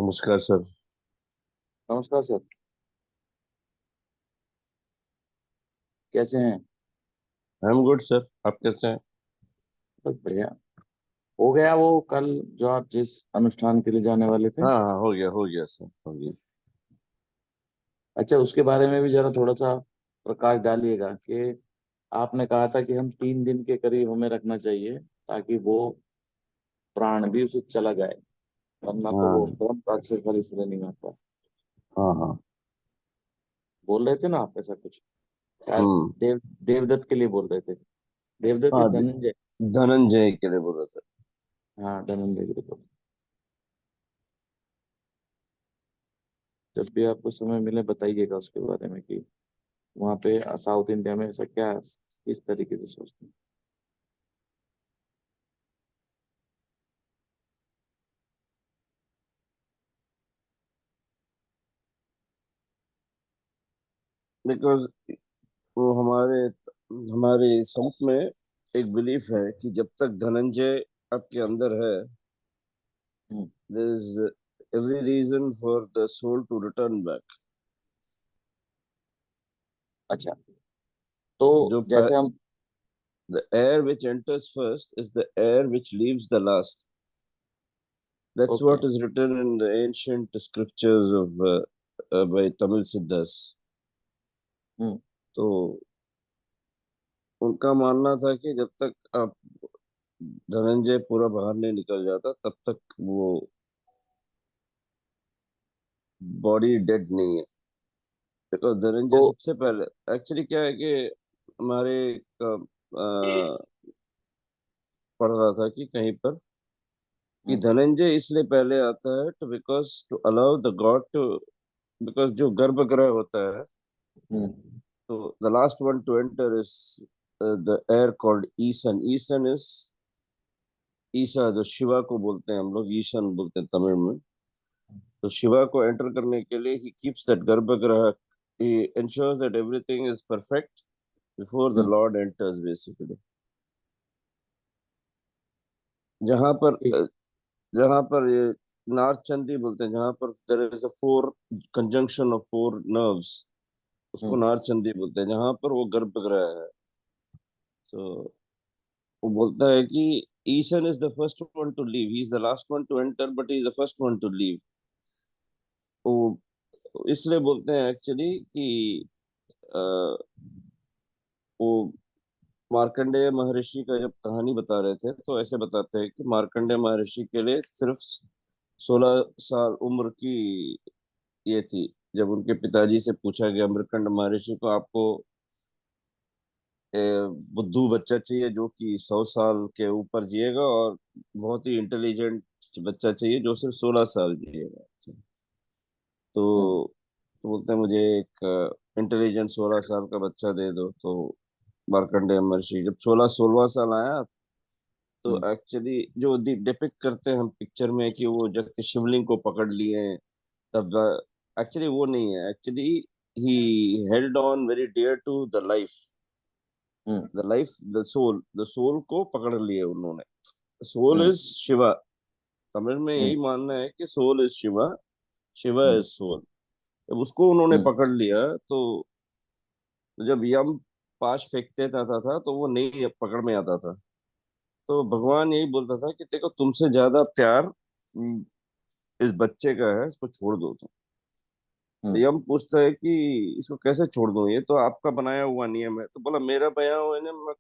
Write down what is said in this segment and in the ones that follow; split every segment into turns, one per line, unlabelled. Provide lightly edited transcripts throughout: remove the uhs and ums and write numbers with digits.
नमस्कार सर।
नमस्कार सर। कैसे हैं?
आई एम गुड सर, आप कैसे हैं?
बस बढ़िया। हो गया वो कल जो आप जिस अनुष्ठान के लिए जाने वाले थे?
हाँ हाँ, हो गया सर, हो गया।
अच्छा, उसके बारे में भी जरा थोड़ा सा प्रकाश डालिएगा कि आपने कहा था कि हम 3 दिन के करीब हमें रखना चाहिए ताकि वो प्राण भी उसे चला जाए, वरना तो वो
हाँ
ब्रह्म राक्षस वाली इसलिए नहीं आता।
हाँ हाँ।
बोल रहे थे ना आप ऐसा कुछ? यार,
हम्म।
देवदत्त के लिए बोल रहे थे। देवदत्त या
हाँ,
धनंजय?
धनंजय के लिए बोला था।
हाँ, धनंजय के लिए बोल। जब भी आपको समय मिले बताइएगा उसके बारे में कि वहाँ पे साउथ इंडिया में ऐसा क्या किस तरीके से सोचते हैं।
बिकॉज वो हमारे साउथ में एक बिलीफ है कि जब तक धनंजय आपके अंदर है,
hmm.
There is every reason for the soul to return back.
अच्छा, तो
जो
जैसे हम।
the air which enters first is the air which leaves the last. That's
okay.
what is written in the ancient scriptures of by Tamil Siddhas.
हम्म।
तो उनका मानना था कि जब तक आप धनंजय पूरा बाहर नहीं निकल जाता तब तक वो बॉडी डेड नहीं है। बिकॉज धनंजय
तो
सबसे पहले, एक्चुअली क्या है कि हमारे पढ़ रहा था कि कहीं पर कि
हम्म।
धनंजय इसलिए पहले आता है to because to allow the god to, because जो गर्भगृह होता है,
हम्म।
तो the last one to enter is the air called Eesan. Eesan is Isa, जो शिवा को बोलते हैं, हम लोग ईशन बोलते हैं तमिल में। तो शिवा को एंटर करने के लिए ही कीप्स दैट गर्भगृह, he ensures that everything is perfect before the
hmm.
lord enters basically। जहां पर
ठीक।
जहां पर ये नार्थ चंदी बोलते हैं, जहां पर there is a four conjunction of four nerves, उसको
हम्म।
नार्थ चंदी बोलते हैं, जहां पर वो गर्भगृह है। तो वो बोलता है कि Ishan is the first one two leave, he is the last one to enter but he is the first one two leave. वो इसलिए बोलते हैं एक्चुअली कि अ, वो मार्कंडेय महर्षि का जब कहानी बता रहे थे तो ऐसे बताते हैं कि मार्कंडेय महर्षि के लिए सिर्फ 16 साल उम्र की ये थी। जब उनके पिताजी से पूछा गया मार्कंड महर्षि को, आपको ए, बुद्धू बच्चा चाहिए जो कि 100 साल के ऊपर जिएगा, और बहुत ही इंटेलिजेंट बच्चा चाहिए जो सिर्फ 16 साल जिएगा।
हम्म।
तो बोलते हैं मुझे एक इंटेलिजेंट 16 साल का बच्चा दे दो। तो मार्कंडेय महर्षि जब 16वां साल आया, तो
हम्म।
एक्चुअली जो डिपिक्ट करते हैं हम पिक्चर में कि वो जब शिवलिंग को पकड़ लिए, तब एक्चुअली वो नहीं है। Actually he held on very dear to the life,
hmm.
The soul को पकड़ लिए उन्होंने। Soul
hmm.
Is Shiva. Tamil में
हम्म।
यही मानना है कि soul is Shiva, Shiva
hmm.
Is soul. जब उसको उन्होंने
हम्म।
पकड़ लिया, तो जब यम पाश फेंकते था तो वो नहीं पकड़ में आता था। तो भगवान यही बोलता था कि देखो, तुमसे ज्यादा प्यार इस बच्चे का है, इसको छोड़ दो तुम। तो
हम्म।
यम पूछता है कि इसको कैसे छोड़ दूं, ये तो आपका बनाया हुआ नियम है। तो बोला, मेरा बनाया हुआ नियम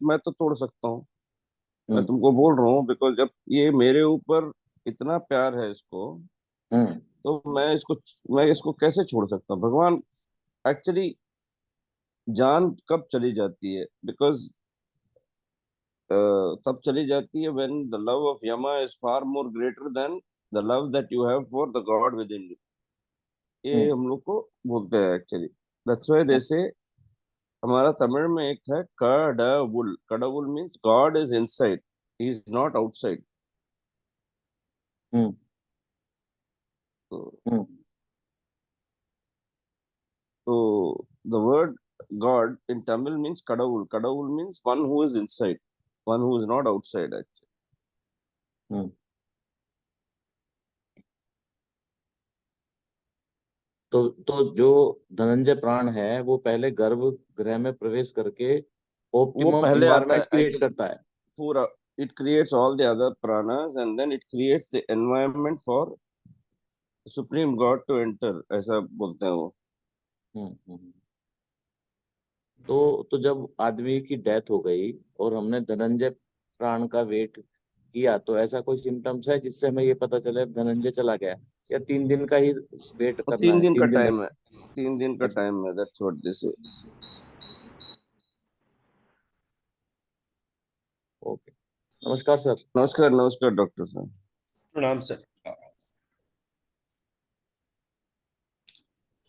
मैं तो तोड़ सकता हूँ। मैं
हम्म।
तुमको बोल रहा हूँ बिकॉज जब ये मेरे ऊपर इतना प्यार है इसको,
हम्म।
तो मैं इसको कैसे छोड़ सकता हूँ। भगवान एक्चुअली जान कब चली जाती है, बिकॉज तब चली जाती है व्हेन द लव ऑफ यमा is far more greater than the love that you have for the God with in you. ये
हम्म।
हम लोग को बोलते हैं एक्चुअली। दैट्स व्हाई दे से, हमारा तमिल में एक है kadavul. Kadavul means god is inside, he is not outside.
हम्म।
तो
हम्म।
तो the word god in Tamil means kadavul. Kadavul means one who is inside, one who is not outside actually.
हम्म। तो जो धनंजय प्राण है वो पहले गर्भगृह में प्रवेश करके
वो
ऑप्टिमम
पहले आता
इन्वायरमेंट
है
क्रिएट
एक्चुअली
करता है।
पूरा. It creates all the other pranas and then it creates the environment for supreme god to enter, ऐसा बोलते हैं वो.
हम्म। तो जब आदमी की डेथ हो गई और हमने धनंजय प्राण का वेट किया, तो ऐसा कोई सिम्टम्स है जिससे हमें ये पता चले अब धनंजय चला गया, या 3 दिन का ही वेट
और
करना
तीन
है,
दिन का
3 दिन लग।
टाइम है. 3 दिन का
अच्छा।
टाइम है, that's what this is.
Okay. नमस्कार सर।
नमस्कार नमस्कार डॉक्टर साहब.
प्रणाम सर।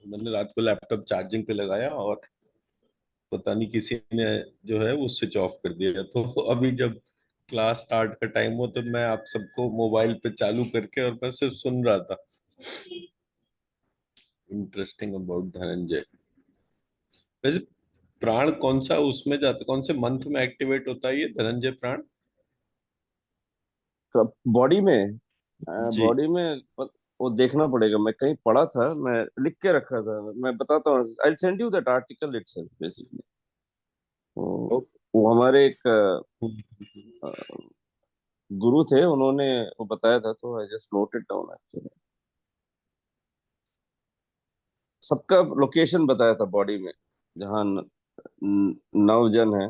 मैंने रात को लैपटॉप चार्जिंग पे लगाया और पता नहीं किसी ने जो है वो स्विच ऑफ कर दिया, तो अभी जब क्लास स्टार्ट का टाइम हो तो मैं आप सबको मोबाइल पे चालू करके और मैं सिर्फ सुन रहा था। Interesting about Dhananjay. वैसे प्राण कौन सा उसमें जाता, कौन से मंथ में एक्टिवेट होता है ये धनंजय प्राण?
बॉडी में.
जी।
बॉडी में वो देखना पड़ेगा. मैं कहीं पढ़ा था, मैं लिख के रखा था. मैं बताता हूँ. I send you that article itself basically. वो
ओके।
वो हमारे एक अ, गुरु थे, उन्होंने वो बताया था, तो I just noted down actually. सबका लोकेशन बताया था बॉडी में, जहाँ नवजन है,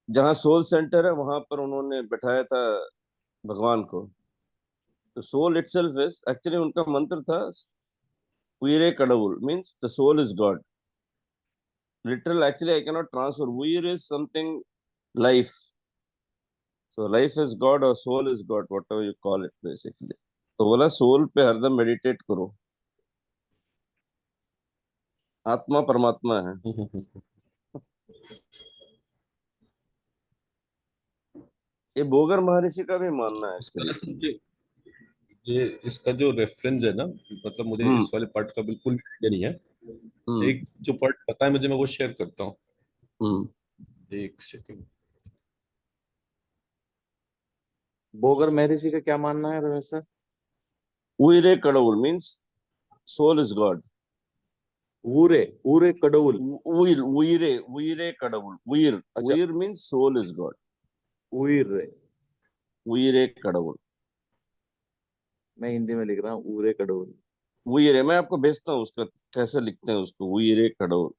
जहाँ सोल सेंटर है, वहां पर उन्होंने बैठाया था भगवान को. तो सोल इटसेल्फ इज एक्चुअली, उनका मंत्र था uyire kadavul, means the soul is god. Literal, actually I cannot transfer. Uyir is something, life. So life is God or soul is God, whatever you call it basically. तो बोला soul पे हरदम meditate करो. आत्मा परमात्मा है. ये बोगर महर्षि का भी मानना है
इसका
एक्चुअली.
असल में ये इसका जो रेफरेंस है ना, मतलब मुझे
हम्म.
इस वाले पार्ट का बिल्कुल आइडिया नहीं है।
हम्म.
एक जो पार्ट पता है मुझे, मैं वो शेयर करता हूँ।
हम्म.
एक सेकंड।
बोगर महर्षि का क्या मानना है Ramesh sir?
Uyire kadavul means soul is god.
ऊरे ऊरे कडउल।
उयर उयरे उयरे कडवुल. उयर
अच्छा।
Uyir means soul is god.
Uyir.
Uyire kadavul.
मैं हिंदी में लिख रहा हूँ ऊरे कडउल।
उयरे मैं आपको भेजता हूँ उसका, कैसे लिखते हैं उसको. उयरे कडवुल.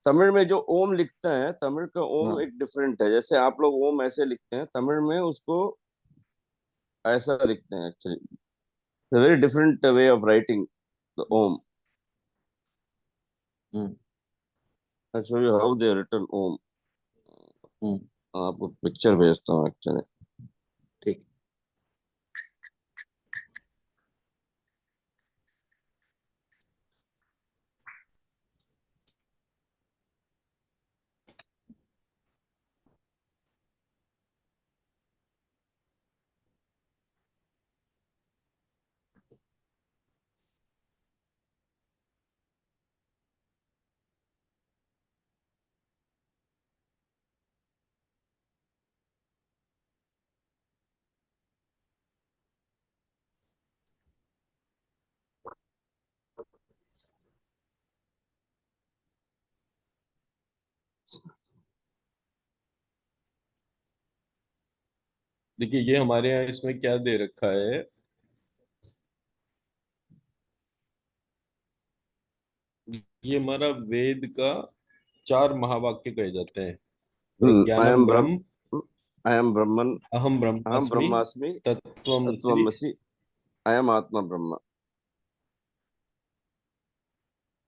तमिल में जो ओम लिखते हैं, तमिल का ओम
हाँ।
एक डिफरेंट है. जैसे आप लोग ओम ऐसे लिखते हैं, तमिल में उसको ऐसा लिखते हैं actually. Very different way of writing the Om.
हम्म।
I show you how they written Om.
हम्म।
आपको पिक्चर भेजता हूँ एक्चुअली.
ठीक।
देखिए ये हमारे यहाँ इसमें क्या दे रखा है। ये हमारा वेद का 4 महावाक्य कहे जाते हैं।
आई
प्रज्ञानम
M
Brahma,
Brahma. I am ब्रह्मन.
अहम
अहम
ब्रह्मास्मि,
ब्रह्मास्मि.
तत्वमसि।
तत्वमसि. आई एम आत्मा ब्रह्म.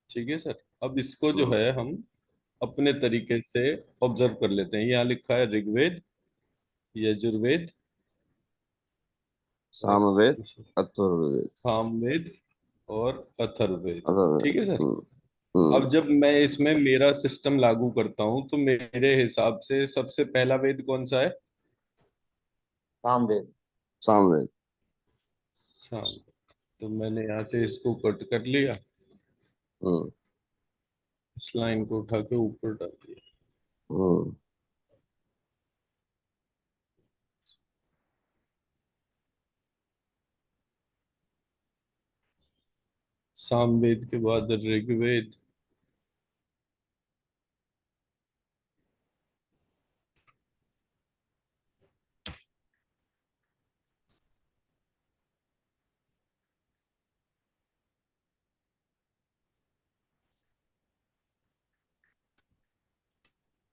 ठीक है सर। अब इसको जो
हम्म.
है हम अपने तरीके से ऑब्जर्व कर लेते हैं। यहाँ लिखा है ऋग्वेद, यजुर्वेद और
सामवेद. अथर्ववेद.
सामवेद और अथर्ववेद। ठीक
अथर्ववेद.
है सर।
हम्म. हम्म.
अब जब मैं इसमें मेरा सिस्टम लागू करता हूं तो मेरे हिसाब से सबसे पहला वेद कौन सा है?
सामवेद।
सामवेद.
साम। तो मैंने यहाँ से इसको कट कर लिया,
हम्म.
इस लाइन को उठा के ऊपर डाल दिया।
हम्म.
सामवेद के बाद ऋग्वेद।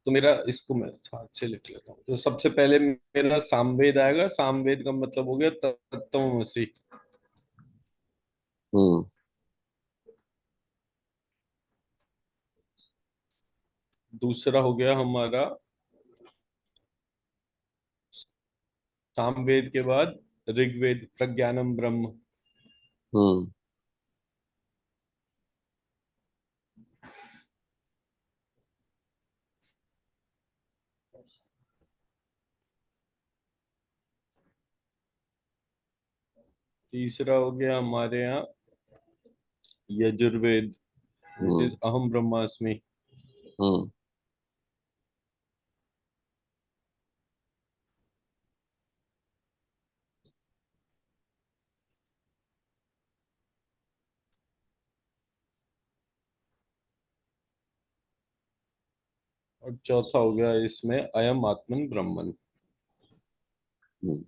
तो मेरा इसको मैं हाथ से लिख लेता हूँ। तो सबसे पहले मेरा सामवेद आएगा। सामवेद का मतलब हो गया तत्वमसि।
हम्म
दूसरा हो गया हमारा सामवेद के बाद ऋग्वेद, प्रज्ञानम ब्रह्म।
हम्म
तीसरा हो गया हमारे यहाँ यजुर्वेद, विच
हम्म
इज अहम ब्रह्मास्मि।
हम्म
और चौथा हो गया इसमें अयम आत्मन ब्रह्मन।
हम्म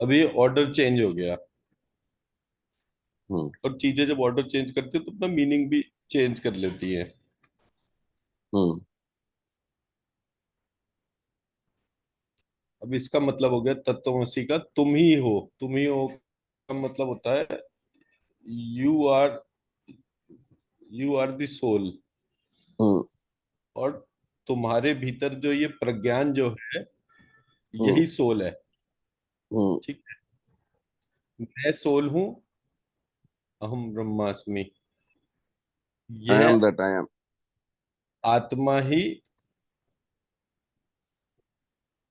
अब ये ऑर्डर चेंज हो गया।
हम्म
और चीजें जब ऑर्डर चेंज करती है तो अपना मीनिंग भी चेंज कर लेती है।
हम्म
अब इसका मतलब हो गया तत्वमसी का तुम ही हो। तुम ही हो का मतलब होता है you are, you are the soul.
हम्म
और तुम्हारे भीतर जो ये प्रज्ञान जो है,
हम्म
यही सोल है।
हम्म
ठीक है। मैं सोल हूं, अहम ब्रह्मास्मि।
आई
यह
एम दैट आई एम।
आत्मा ही,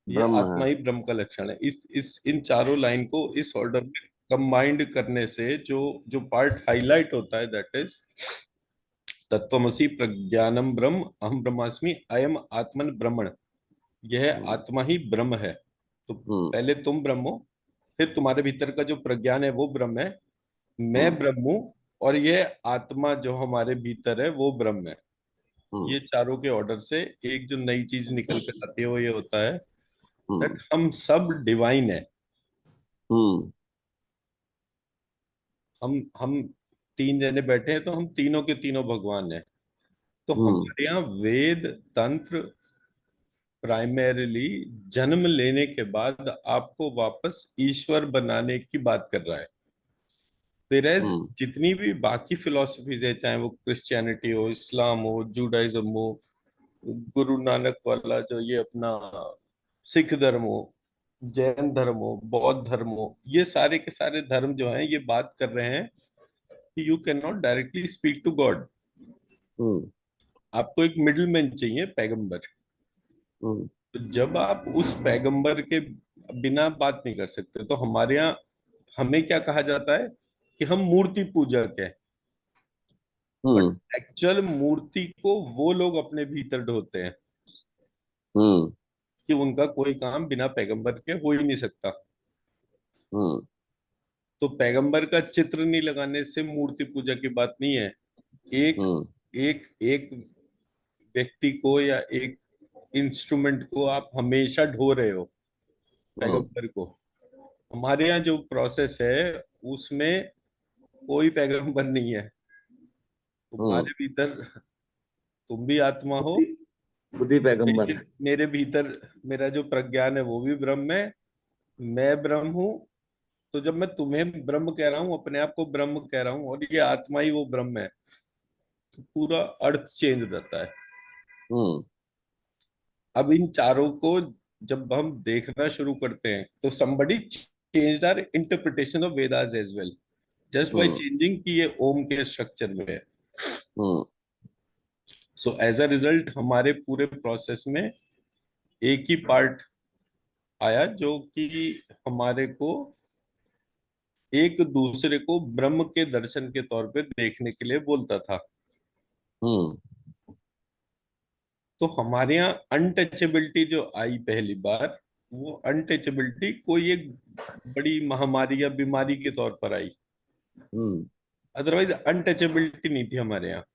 ये
ब्रह्म है।
आत्मा ही ब्रह्म का लक्षण है। इस इन चारों लाइन को इस ऑर्डर में कंबाइंड करने से जो जो पार्ट हाईलाइट होता है, दैट इज तत्वमसि प्रज्ञानम ब्रह्म अहम ब्रह्मास्मि अयम आत्मन ब्रह्मण। यह
हम्म
आत्मा ही ब्रह्म है। तो
हम्म
पहले तुम ब्रह्म हो, फिर तुम्हारे भीतर का जो प्रज्ञान है वो ब्रह्म है, मैं
हम्म
ब्रह्म हूं, और ये आत्मा जो हमारे भीतर है वो ब्रह्म है।
हम्म
ये चारों के ऑर्डर से एक जो नई चीज निकल कर आती है वो ये होता है दैट
हम्म
हम सब डिवाइन है।
हम्म
हम तीन जने बैठे हैं तो हम तीनों के तीनों भगवान हैं। तो
हम्म
हमारे यहाँ वेद तंत्र प्राइमरीली जन्म लेने के बाद आपको वापस ईश्वर बनाने की बात कर रहा है। वेरएज
हम्म
जितनी भी बाकी फिलोसफीज है, चाहे वो क्रिश्चियनिटी हो, इस्लाम हो, जुडाइज्म हो, गुरु नानक वाला जो ये अपना सिख धर्म हो, जैन धर्म हो, बौद्ध धर्म हो, ये सारे के सारे धर्म जो हैं ये बात कर रहे हैं कि you can not directly speak to God.
हम्म
आपको एक मिडिल मैन चाहिए, पैगंबर।
हम्म
तो जब आप उस पैगंबर के बिना बात नहीं कर सकते, तो हमारे यहाँ हमें क्या कहा जाता है कि हम मूर्ति पूजक है। बट
हम्म
एक्चुअल मूर्ति को वो लोग अपने भीतर ढोते हैं
हम्म
कि उनका कोई काम बिना पैगंबर के हो ही नहीं सकता।
हम्म
तो पैगंबर का चित्र नहीं लगाने से मूर्ति पूजा की बात नहीं है। एक
हम्म
एक एक व्यक्ति को या एक इंस्ट्रूमेंट को आप हमेशा ढो रहे हो,
हम्म
पैगंबर को। हमारे यहाँ जो प्रोसेस है उसमें कोई पैगंबर नहीं है।
हम्म
तुम्हारे भीतर तुम भी आत्मा हो।
बुद्धि, बुद्धि पैगंबर
मेरे
है।
मेरे भीतर मेरा जो प्रज्ञान है वो भी ब्रह्म है, मैं ब्रह्म हूँ। तो जब मैं तुम्हें ब्रह्म कह रहा हूँ, अपने आप को ब्रह्म कह रहा हूँ, और ये आत्मा ही वो ब्रह्म है, तो पूरा अर्थ चेंज रहता है।
हम्म
अब इन चारों को जब हम देखना शुरू करते हैं तो somebody changed our interpretation of Vedas as well, just by
hmm
changing कि ये ओम के स्ट्रक्चर में है।
हम्म
सो एज अ रिजल्ट हमारे पूरे प्रोसेस में एक ही पार्ट आया जो कि हमारे को एक दूसरे को ब्रह्म के दर्शन के तौर पे देखने के लिए बोलता था।
हम्म
तो हमारे यहाँ अनटचेबिलिटी जो आई पहली बार, वो अनटचेबिलिटी कोई एक बड़ी महामारी या बीमारी के तौर पर आई।
हम्म
अदरवाइज अनटचेबिलिटी नहीं थी हमारे यहाँ।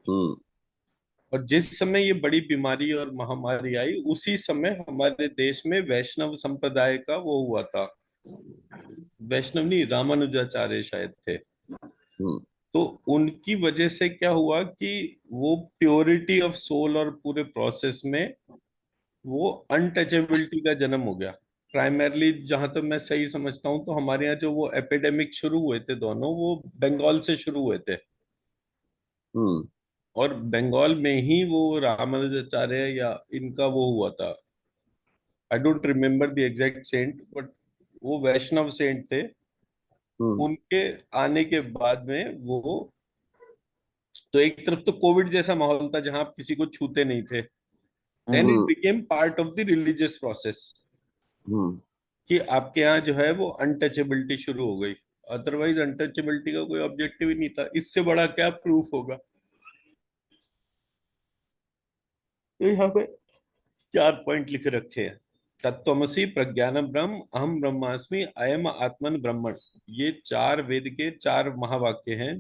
हम्म
और जिस समय ये बड़ी बीमारी और महामारी आई, उसी समय हमारे देश में वैष्णव संप्रदाय का वो हुआ था। वैष्णव नहीं, रामानुजाचार्य शायद थे।
हम्म
तो उनकी वजह से क्या हुआ कि वो प्योरिटी ऑफ सोल और पूरे प्रोसेस में वो अनटचेबिलिटी का जन्म हो गया। प्राइमरली जहां तक मैं सही समझता हूँ, तो हमारे यहाँ जो वो एपिडेमिक शुरू हुए थे दोनों, वो बंगाल से शुरू हुए थे।
हम्म
और बंगाल में ही वो रामानुजाचार्य या इनका वो हुआ था। I don't remember the exact saint, but वो वैष्णव सेंट थे।
हम्म
उनके आने के बाद में वो, तो एक तरफ तो कोविड जैसा माहौल था जहां आप किसी को छूते नहीं थे। Then it
hmm
became part of the religious process
हम्म
कि आपके यहाँ जो है वो अनटचेबिलिटी शुरू हो गई। अदरवाइज अनटचेबिलिटी का कोई ऑब्जेक्टिव ही नहीं था। इससे बड़ा क्या प्रूफ होगा। तो यहाँ पे 4 पॉइंट लिख रखे हैं। तत्त्वमसि, प्रज्ञानम ब्रह्म, अहम ब्रह्मास्मि, अयम आत्मन ब्रह्मण। ये 4 वेद के 4 महावाक्य हैं,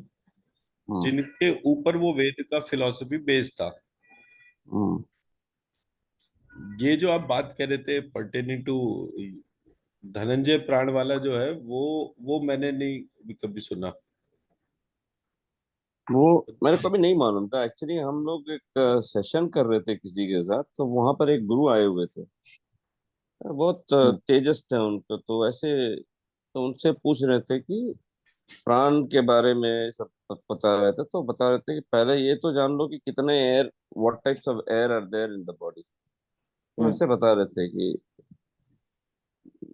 हम्म
जिनके ऊपर वो वेद का फिलॉसफी बेस्ड था।
हम्म
ये जो आप बात कर रहे थे पर्टेनिंग टू धनंजय प्राण वाला जो है, वो मैंने नहीं कभी सुना।
वो मेरे को भी नहीं मालूम था एक्चुअली। हम लोग एक सेशन कर रहे थे किसी के साथ, तो वहां पर एक गुरु आए हुए थे। बहुत
हम्म
तेजस थे उनको, तो ऐसे तो उनसे पूछ रहे थे कि प्राण के बारे में सब बता रहे थे। तो बता रहे थे कि पहले ये तो जान लो कि कितने air, what types of air are there in the body. तो
हम्म
ऐसे बता रहे थे कि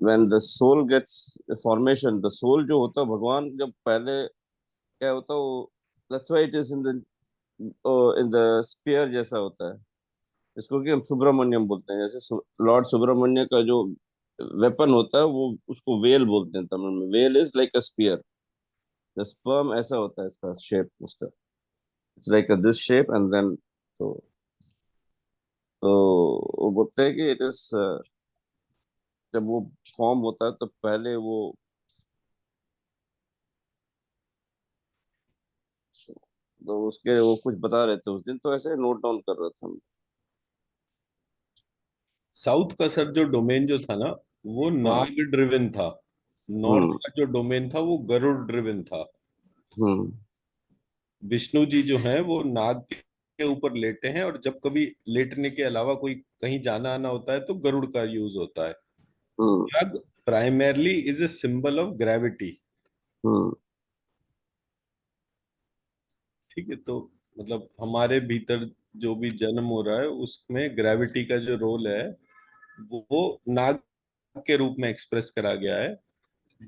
when the soul gets formation, the soul जो होता है भगवान जब पहले क्या होता है वो, that's why it is in the spear जैसा होता है, इसको कि हम सुब्रमण्यम बोलते हैं। जैसे लॉर्ड सुब्रमण्य का जो वेपन होता है वो, उसको वेल बोलते हैं तमिल में। Well is like a spear. The sperm ऐसा होता है इसका शेप, उसका it's like this shape and then, तो तो वो बोलते हैं कि इट इज, जब वो फॉर्म होता है तो पहले वो, तो उसके वो कुछ बता रहे थे उस दिन, तो ऐसे नोट डाउन कर रहा था।
साउथ का सर जो डोमेन जो था ना, वो
हाँ।
नाग ड्रिवन था। नॉर्थ
हम्म
का जो डोमेन था वो गरुड़ ड्रिवन था।
हम्म
विष्णु जी जो हैं वो नाग के ऊपर लेटे हैं, और जब कभी लेटने के अलावा कोई कहीं जाना आना होता है तो गरुड़ का यूज होता है।
हम्म
naag primarily is a symbol of gravity.
हम्म
ठीक है, तो मतलब हमारे भीतर जो भी जन्म हो रहा है उसमें ग्रेविटी का जो रोल है, वो नाग के रूप में एक्सप्रेस करा गया है।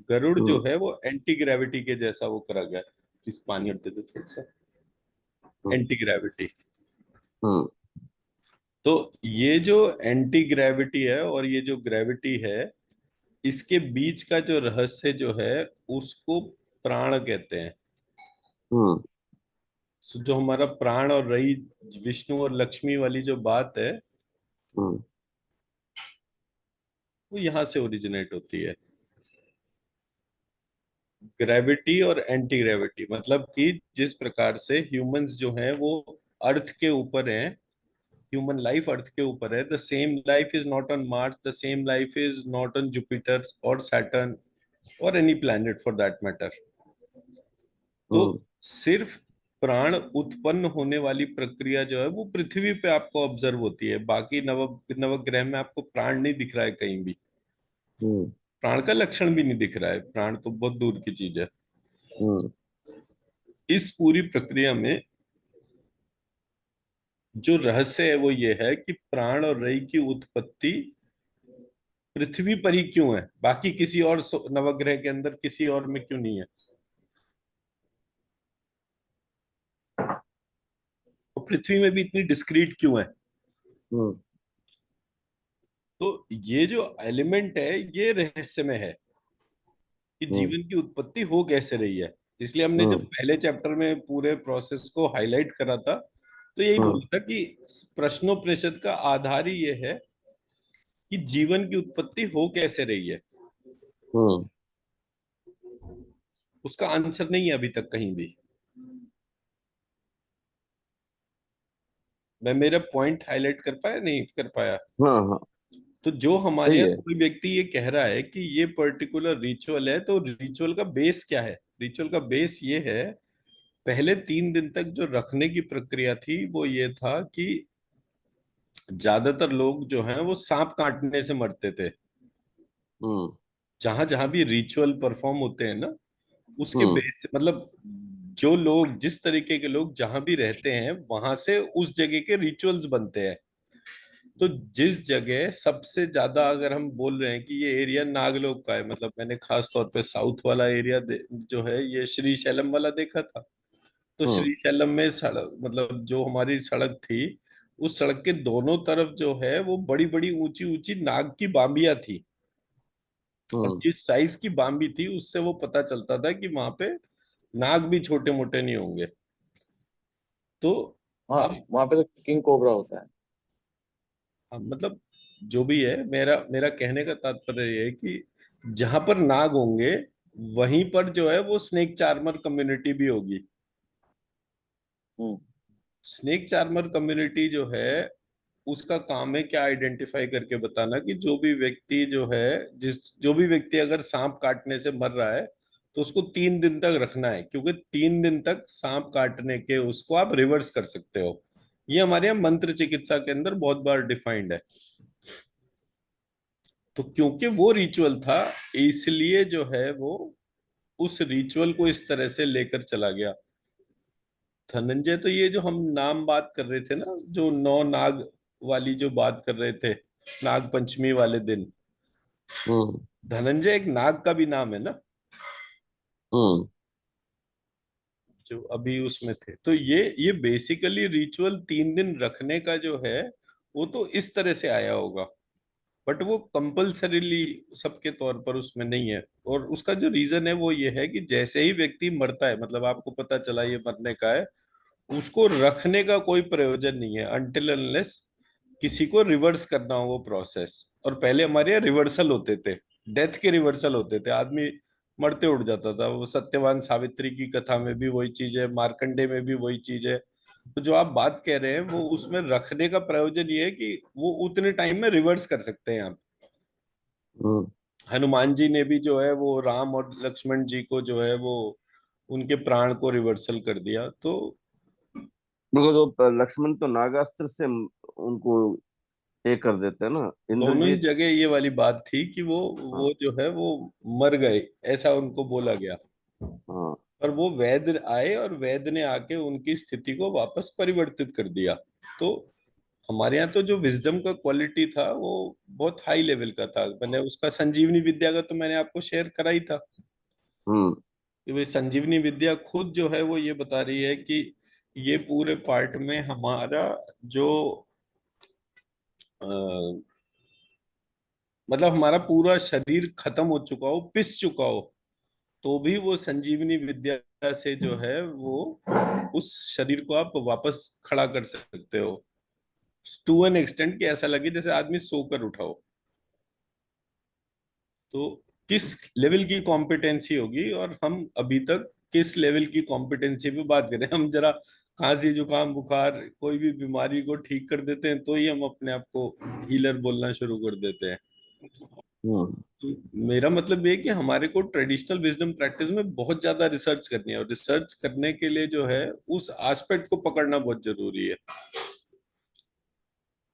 गरुड़ जो
हम्म
है वो एंटी ग्रेविटी के जैसा वो करा गया है। इस पानी और दे दो थोड़ा सा।
हम्म
एंटी ग्रेविटी।
हम्म
तो ये जो एंटी ग्रेविटी है और ये जो ग्रेविटी है, इसके बीच का जो रहस्य जो है, उसको प्राण कहते हैं।
हम्म
So, जो हमारा प्राण और रई, विष्णु और लक्ष्मी वाली जो बात है,
हम्म
वो यहाँ से ओरिजिनेट होती है। ग्रेविटी और एंटी ग्रेविटी मतलब कि जिस प्रकार से ह्यूमंस जो हैं वो अर्थ के ऊपर हैं, ह्यूमन लाइफ अर्थ के ऊपर है, the same life is not on Mars, the same life is not on Jupiter और सैटर्न और any planet for that matter. तो
हम्म
सिर्फ प्राण उत्पन्न होने वाली प्रक्रिया जो है वो पृथ्वी पे आपको ऑब्जर्व होती है। बाकी नव नवग्रह में आपको प्राण नहीं दिख रहा है कहीं भी।
हम्म
प्राण का लक्षण भी नहीं दिख रहा है। प्राण तो बहुत दूर की चीज है।
हम्म
इस पूरी प्रक्रिया में जो रहस्य है वो ये है कि प्राण और रई की उत्पत्ति पृथ्वी पर ही क्यों है, बाकी किसी और नवग्रह के अंदर किसी और में क्यों नहीं है। और पृथ्वी में भी इतनी डिस्क्रीट क्यों है।
हम्म
तो ये जो एलिमेंट है ये रहस्यमय है कि
हम्म
जीवन की उत्पत्ति हो कैसे रही है। इसलिए हमने जब
हम्म
पहले चैप्टर में पूरे प्रोसेस को हाईलाइट करा था, तो यही
हम्म
बोला था कि प्रश्नोपनिषद का आधार ही ये है कि जीवन की उत्पत्ति हो कैसे रही है।
हम्म
उसका आंसर नहीं है अभी तक कहीं भी। मैं मेरा पॉइंट हाईलाइट कर पाया, नहीं कर पाया?
हाँ हाँ,
तो जो हमारे
सही
यहाँ
है।
कोई व्यक्ति ये कह रहा है कि ये पर्टिकुलर रिचुअल है, तो रिचुअल का बेस क्या है? रिचुअल का बेस ये है, पहले 3 दिन तक जो रखने की प्रक्रिया थी वो ये था कि ज्यादातर लोग जो हैं वो सांप काटने से मरते थे।
हम्म
जहां जहां भी रिचुअल परफॉर्म होते हैं ना, उसके
हम्म
बेस से मतलब जो लोग, जिस तरीके के लोग जहां भी रहते हैं वहां से उस जगह के रिचुअल्स बनते हैं। तो जिस जगह सबसे ज्यादा, अगर हम बोल रहे हैं कि ये एरिया नागलोक का है, मतलब मैंने खास तौर पे साउथ वाला एरिया जो है ये श्री शैलम वाला देखा था। तो
हम्म
श्री शैलम में सड़क, मतलब जो हमारी सड़क थी, उस सड़क के दोनों तरफ जो है वो बड़ी बड़ी ऊंची ऊंची नाग की बाम्बियां थी। और
हम्म
जिस साइज की बाम्बी थी उससे वो पता चलता था कि वहां पे नाग भी छोटे मोटे नहीं होंगे। तो
हाँ,
अब
वहां पे तो किंग कोबरा होता है।
मतलब जो भी है, मेरा मेरा कहने का तात्पर्य ये है कि जहां पर नाग होंगे वहीं पर जो है वो स्नेक चार्मर कम्युनिटी भी होगी।
हम्म।
स्नेक चार्मर कम्युनिटी जो है उसका काम है क्या, आइडेंटिफाई करके बताना कि जो भी व्यक्ति जो है, जिस जो भी व्यक्ति अगर सांप काटने से मर रहा है तो उसको 3 दिन तक रखना है, क्योंकि 3 दिन तक सांप काटने के उसको आप रिवर्स कर सकते हो। ये हमारे यहाँ मंत्र चिकित्सा के अंदर बहुत बार डिफाइंड है। तो क्योंकि वो रिचुअल था, इसलिए जो है वो उस रिचुअल को इस तरह से लेकर चला गया। धनंजय, तो ये जो हम नाम बात कर रहे थे ना, जो 9 नाग वाली जो बात कर रहे थे, नाग पंचमी वाले दिन,
हम्म
धनंजय एक नाग का भी नाम है ना,
हम्म
जो अभी उसमें थे। तो ये बेसिकली रिचुअल 3 दिन रखने का जो है वो तो इस तरह से आया होगा, बट वो कंपल्सरीली सबके तौर पर उसमें नहीं है। और उसका जो रीजन है वो ये है कि जैसे ही व्यक्ति मरता है, मतलब आपको पता चला ये मरने का है, उसको रखने का कोई प्रयोजन नहीं है अनटिल अनलेस किसी को रिवर्स करना हो वो प्रोसेस। और पहले हमारे यहाँ रिवर्सल होते थे, डेथ के रिवर्सल होते थे, आदमी मरते उड़ जाता था। वो सत्यवान सावित्री की कथा में भी वही चीज है, मार्कंडे में भी वही चीज है। तो जो आप बात कह रहे हैं वो उसमें रखने का प्रयोजन ये है कि वो उतने टाइम में रिवर्स कर सकते हैं आप।
हम्म
हनुमान जी ने भी जो है वो राम और लक्ष्मण जी को जो है वो उनके प्राण को रिवर्सल कर दिया। तो
बिकॉज वो लक्ष्मण तो नागास्त्र से उनको ये कर देते हैं ना,
दोनों ही
इंद्रजीत।
जगह ये वाली बात थी कि
हाँ
वो जो है वो मर गए, ऐसा उनको बोला गया।
हाँ।
पर वो वैद्य आए और वैद्य ने आके उनकी स्थिति को वापस परिवर्तित कर दिया। तो हमारे यहाँ तो जो विजडम का क्वालिटी था वो बहुत हाई लेवल का था। मैंने उसका संजीवनी विद्या का तो मैंने आपको शेयर करा ही था
हम्म
कि भाई संजीवनी विद्या खुद जो है वो ये बता रही है कि ये पूरे पार्ट में हमारा जो मतलब हमारा पूरा शरीर खत्म हो चुका हो, पिस चुका हो, तो भी वो संजीवनी विद्या से जो है वो उस शरीर को आप वापस खड़ा कर सकते हो, टू एन एक्सटेंट कि ऐसा लगे जैसे आदमी सोकर उठा हो। तो किस लेवल की कॉम्पिटेंसी होगी, और हम अभी तक किस लेवल की कॉम्पिटेंसी पे बात करें? हम जरा खांसी जुकाम बुखार कोई भी बीमारी को ठीक कर देते हैं तो ही हम अपने आप को हीलर बोलना शुरू कर देते हैं।
हम्म
तो मेरा मतलब ये है कि हमारे को ट्रेडिशनल विजडम प्रैक्टिस में बहुत ज्यादा रिसर्च करनी है, और रिसर्च करने के लिए जो है उस एस्पेक्ट को पकड़ना बहुत जरूरी है।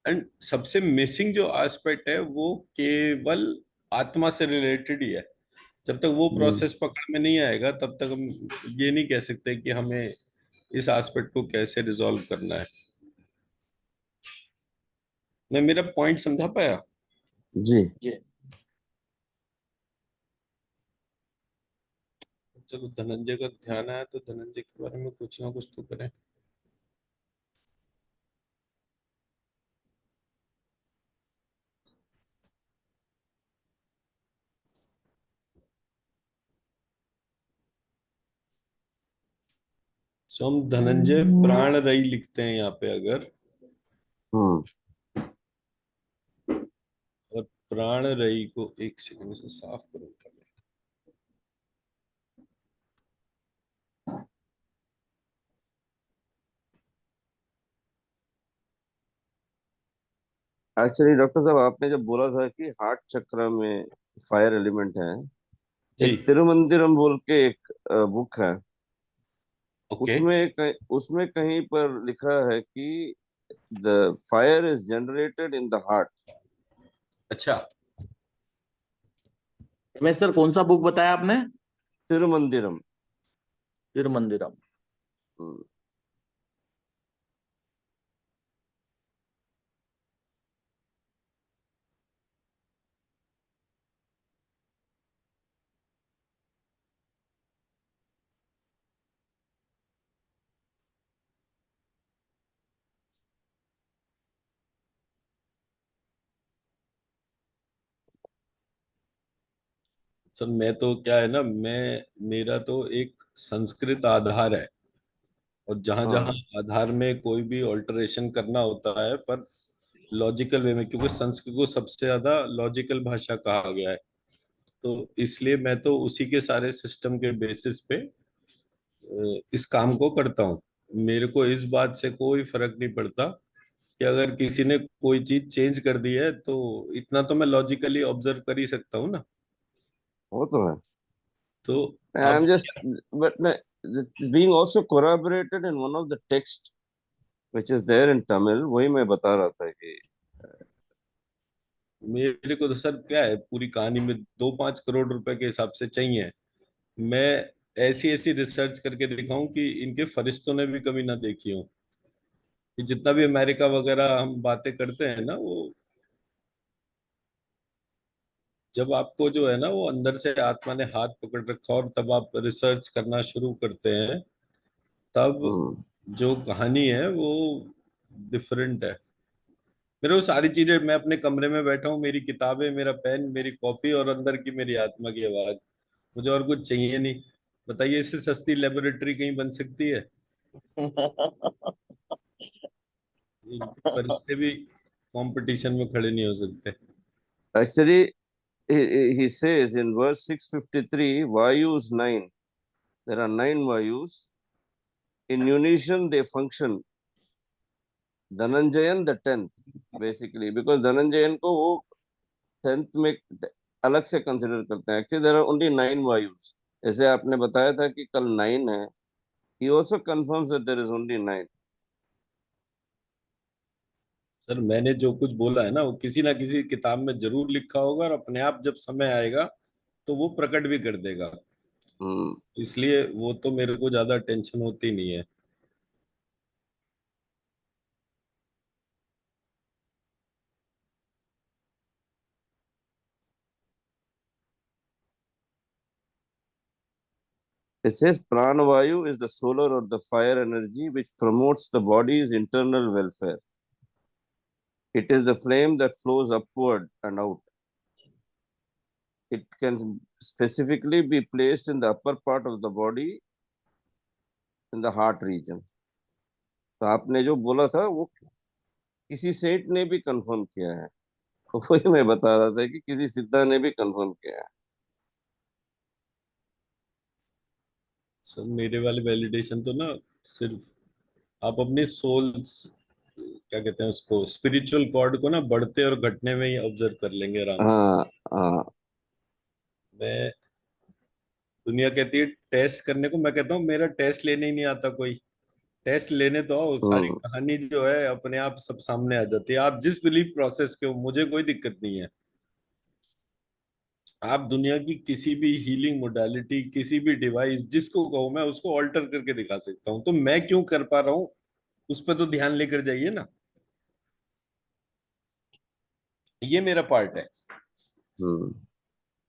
एंड सबसे मिसिंग जो एस्पेक्ट है वो केवल आत्मा से रिलेटेड ही है। जब तक वो
हम्म
प्रोसेस पकड़ में नहीं आएगा तब तक हम ये नहीं कह सकते कि हमें इस एस्पेक्ट को कैसे रिजॉल्व करना है। मैं मेरा पॉइंट समझा पाया?
जी।
ये
चलो, धनंजय का ध्यान आया तो धनंजय के बारे में कुछ ना कुछ तो करें। सो हम धनंजय प्राण रई लिखते हैं यहाँ पे अगर,
हम्म।
और प्राण रई को एक सेकंड से साफ करूँ पहले।
एक्चुअली डॉक्टर साहब, आपने जब बोला था कि हार्ट चक्र में फायर एलिमेंट है,
जी।
एक तिरुमंदिरम बोल के एक बुक है,
ओके।
उसमें कहीं पर लिखा है कि the fire is generated in the heart.
अच्छा।
मैं सर कौन सा बुक बताया आपने?
तिरुमंदिरम।
तिरुमंदिरम।
हम्म।
सर मैं तो क्या है ना, मेरा तो एक संस्कृत आधार है, और जहां जहां
हाँ,
आधार में कोई भी ऑल्टरेशन करना होता है, पर लॉजिकल वे में, क्योंकि संस्कृत को सबसे ज्यादा लॉजिकल भाषा कहा गया है, तो इसलिए मैं तो उसी के सारे सिस्टम के बेसिस पे इस काम को करता हूँ। मेरे को इस बात से कोई फर्क नहीं पड़ता कि अगर किसी ने कोई चीज चेंज कर दी है, तो इतना तो मैं लॉजिकली ऑब्जर्व कर ही सकता हूँ ना।
वो तो है।
तो
आई
अब
am just, but it's being also corroborated in one of the text which is there in Tamil, वही मैं बता रहा था कि
मेरे को तो सर क्या है, पूरी कहानी में 2-5 करोड़ रुपए के हिसाब से चाहिए। मैं ऐसी ऐसी रिसर्च करके दिखाऊं कि इनके फरिश्तों ने भी कभी ना देखी हो। कि जितना भी अमेरिका वगैरह हम बातें करते हैं ना, वो जब आपको जो है ना, वो अंदर से आत्मा ने हाथ पकड़ रखा और तब आप रिसर्च करना शुरू करते हैं, तब
हम्म।
जो कहानी है वो डिफरेंट है। मेरे को सारी चीजें, मैं अपने कमरे में बैठा हूँ, मेरी किताबें, मेरा पेन, मेरी कॉपी, और अंदर की मेरी आत्मा की आवाज, मुझे और कुछ चाहिए नहीं। बताइए, इससे सस्ती लेबोरेटरी कहीं बन सकती है? इनके फरिश्ते भी कंपटीशन में खड़े नहीं हो सकते।
Actually, he says in verse 653, Vayus 9. There are 9 Vayus. In unison, they function. Dhananjayan the 10th, basically, because Dhananjayan को वो 10th में अलग से कंसिडर करते हैं। Actually, there are only 9 Vayus. जैसे आपने बताया था कि कल 9 है, he also confirms that there is only 9.
Sir मैंने जो कुछ बोला है ना, वो किसी ना किसी किताब में जरूर लिखा होगा, और अपने आप जब समय आएगा तो वो प्रकट भी कर देगा।
Hmm.
इसलिए वो तो मेरे को ज्यादा टेंशन होती नहीं है।
It says Pranavayu is the solar or the fire energy which promotes the body's internal welfare. It is the flame that flows upward and out. It can specifically be placed in the upper part of the body in the heart region. तो आपने जो बोला था वो किसी सेठ ने भी कंफर्म किया है। तो वही मैं बता रहा था कि किसी सिद्धा ने भी कंफर्म किया है।
सर मेरे वाले वैलिडेशन तो ना, सिर्फ आप अपनी सोल, क्या कहते हैं उसको, स्पिरिचुअल कॉर्ड को ना बढ़ते और घटने में ही ऑब्जर्व कर लेंगे आराम से।
हाँ, हाँ।
मैं, दुनिया कहती है टेस्ट करने को, मैं कहता हूँ मेरा टेस्ट लेने ही नहीं आता कोई। टेस्ट लेने तो आओ, सारी
हम्म।
कहानी जो है अपने आप सब सामने आ जाती है। आप जिस बिलीफ प्रोसेस के हो, मुझे कोई दिक्कत नहीं है। आप दुनिया की किसी भी हीलिंग मोडालिटी, किसी भी डिवाइस, जिसको कहो, मैं उसको ऑल्टर करके दिखा सकता हूँ। तो मैं क्यों कर पा रहा हूँ, उस पर तो ध्यान लेकर जाइए ना। ये मेरा पार्ट है।
हम्म।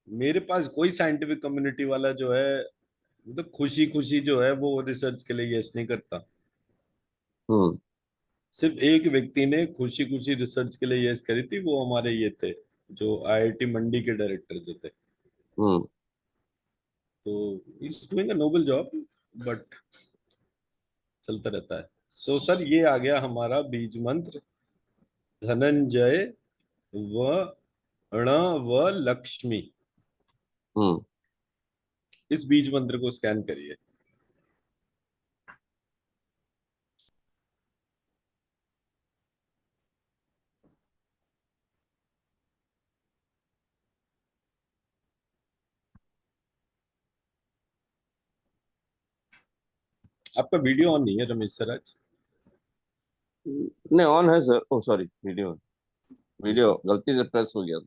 मेरे पास कोई साइंटिफिक कम्युनिटी वाला जो है, तो खुशी खुशी जो है वो रिसर्च के लिए यस नहीं करता।
हम्म।
सिर्फ एक व्यक्ति ने खुशी खुशी रिसर्च के लिए यस करी थी, वो हमारे ये थे, जो आईआईटी मंडी के डायरेक्टर जो थे।
हम्म।
तो is doing a Nobel job, but चलता रहता है। सो सर ये आ गया हमारा बीज मंत्र, धनंजय व ण व लक्ष्मी।
हम्म।
इस बीज मंत्र को स्कैन करिए। आपका वीडियो ऑन नहीं है रमेश सर आज।
नहीं, ऑन है सर। ओ सॉरी, वीडियो, वीडियो गलती से प्रेस हो गया।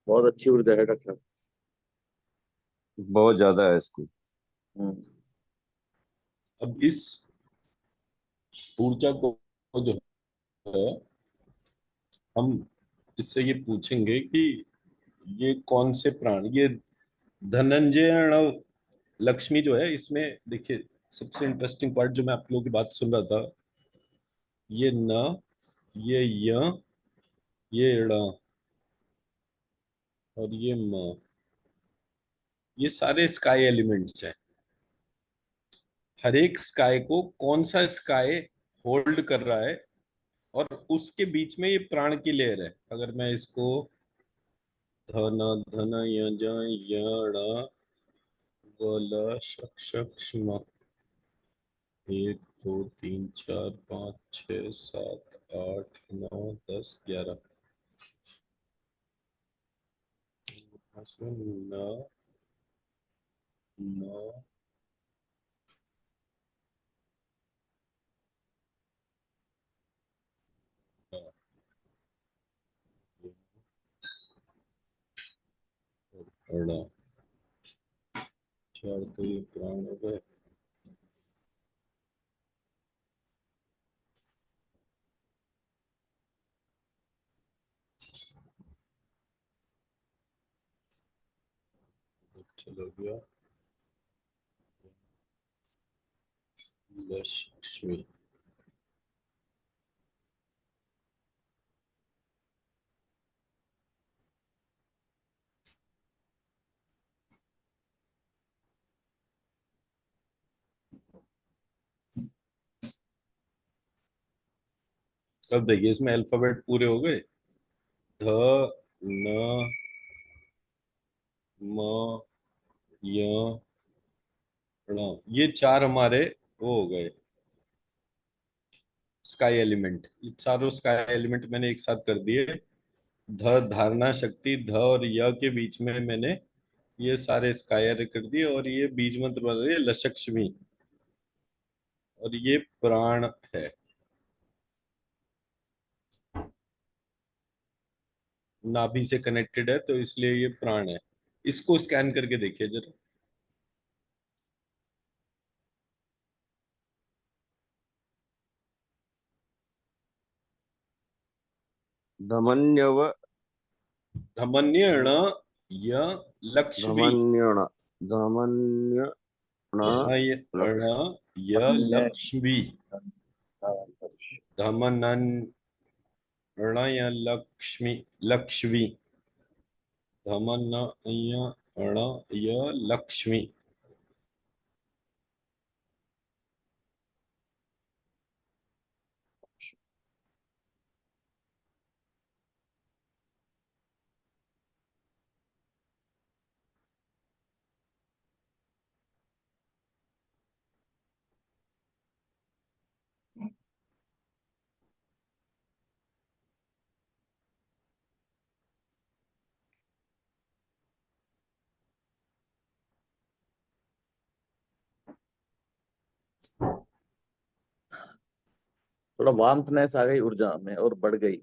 बहुत अच्छी ऊर्जा है डॉक्टर।
बहुत ज्यादा है इसकी।
हम्म।
अब इस ऊर्जा को जो है, हम इससे ये पूछेंगे कि ये कौन से प्राण, ये धनंजय अर्णव लक्ष्मी जो है, इसमें देखिए सबसे इंटरेस्टिंग पार्ट जो मैं आप लोगों की बात सुन रहा था, ये न, ये य, ये ण और ये म, ये सारे स्काई एलिमेंट्स हैं। हर एक स्काई को कौन सा स्काई होल्ड कर रहा है, और उसके बीच में ये प्राण की लेयर है। अगर मैं इसको धन धन य ज य ण व ल शक शक श्म 1 2 3 4 5 6 7 8 9 10 11 न न ण, चार तो ये प्राण हो गए। चलो गया लक्ष्मी। अब देखिए इसमें अल्फाबेट पूरे हो गए, ध न म य ण, ये चार हमारे वो हो गए स्काई एलिमेंट। ये चारों स्काई एलिमेंट मैंने एक साथ कर दिए। ध धारणा शक्ति, ध और य के बीच में मैंने ये सारे स्काई कर दिए, और ये बीज मंत्र बन रही है लक्ष्मी, और ये प्राण है। नाभि से कनेक्टेड है तो इसलिए ये प्राण है। इसको स्कैन करके देखिए जरा।
धमन्यव,
धमन्यण य लक्ष्मी।
धमन्यण, धमन्यण
धय ण
लक्ष्य।
य लक्ष्मी। धमनन ण य लक्ष्मी, लक्ष्मी। धमन य ण य लक्ष्मी।
थोड़ा वार्मथनेस आ गई ऊर्जा में और बढ़ गई।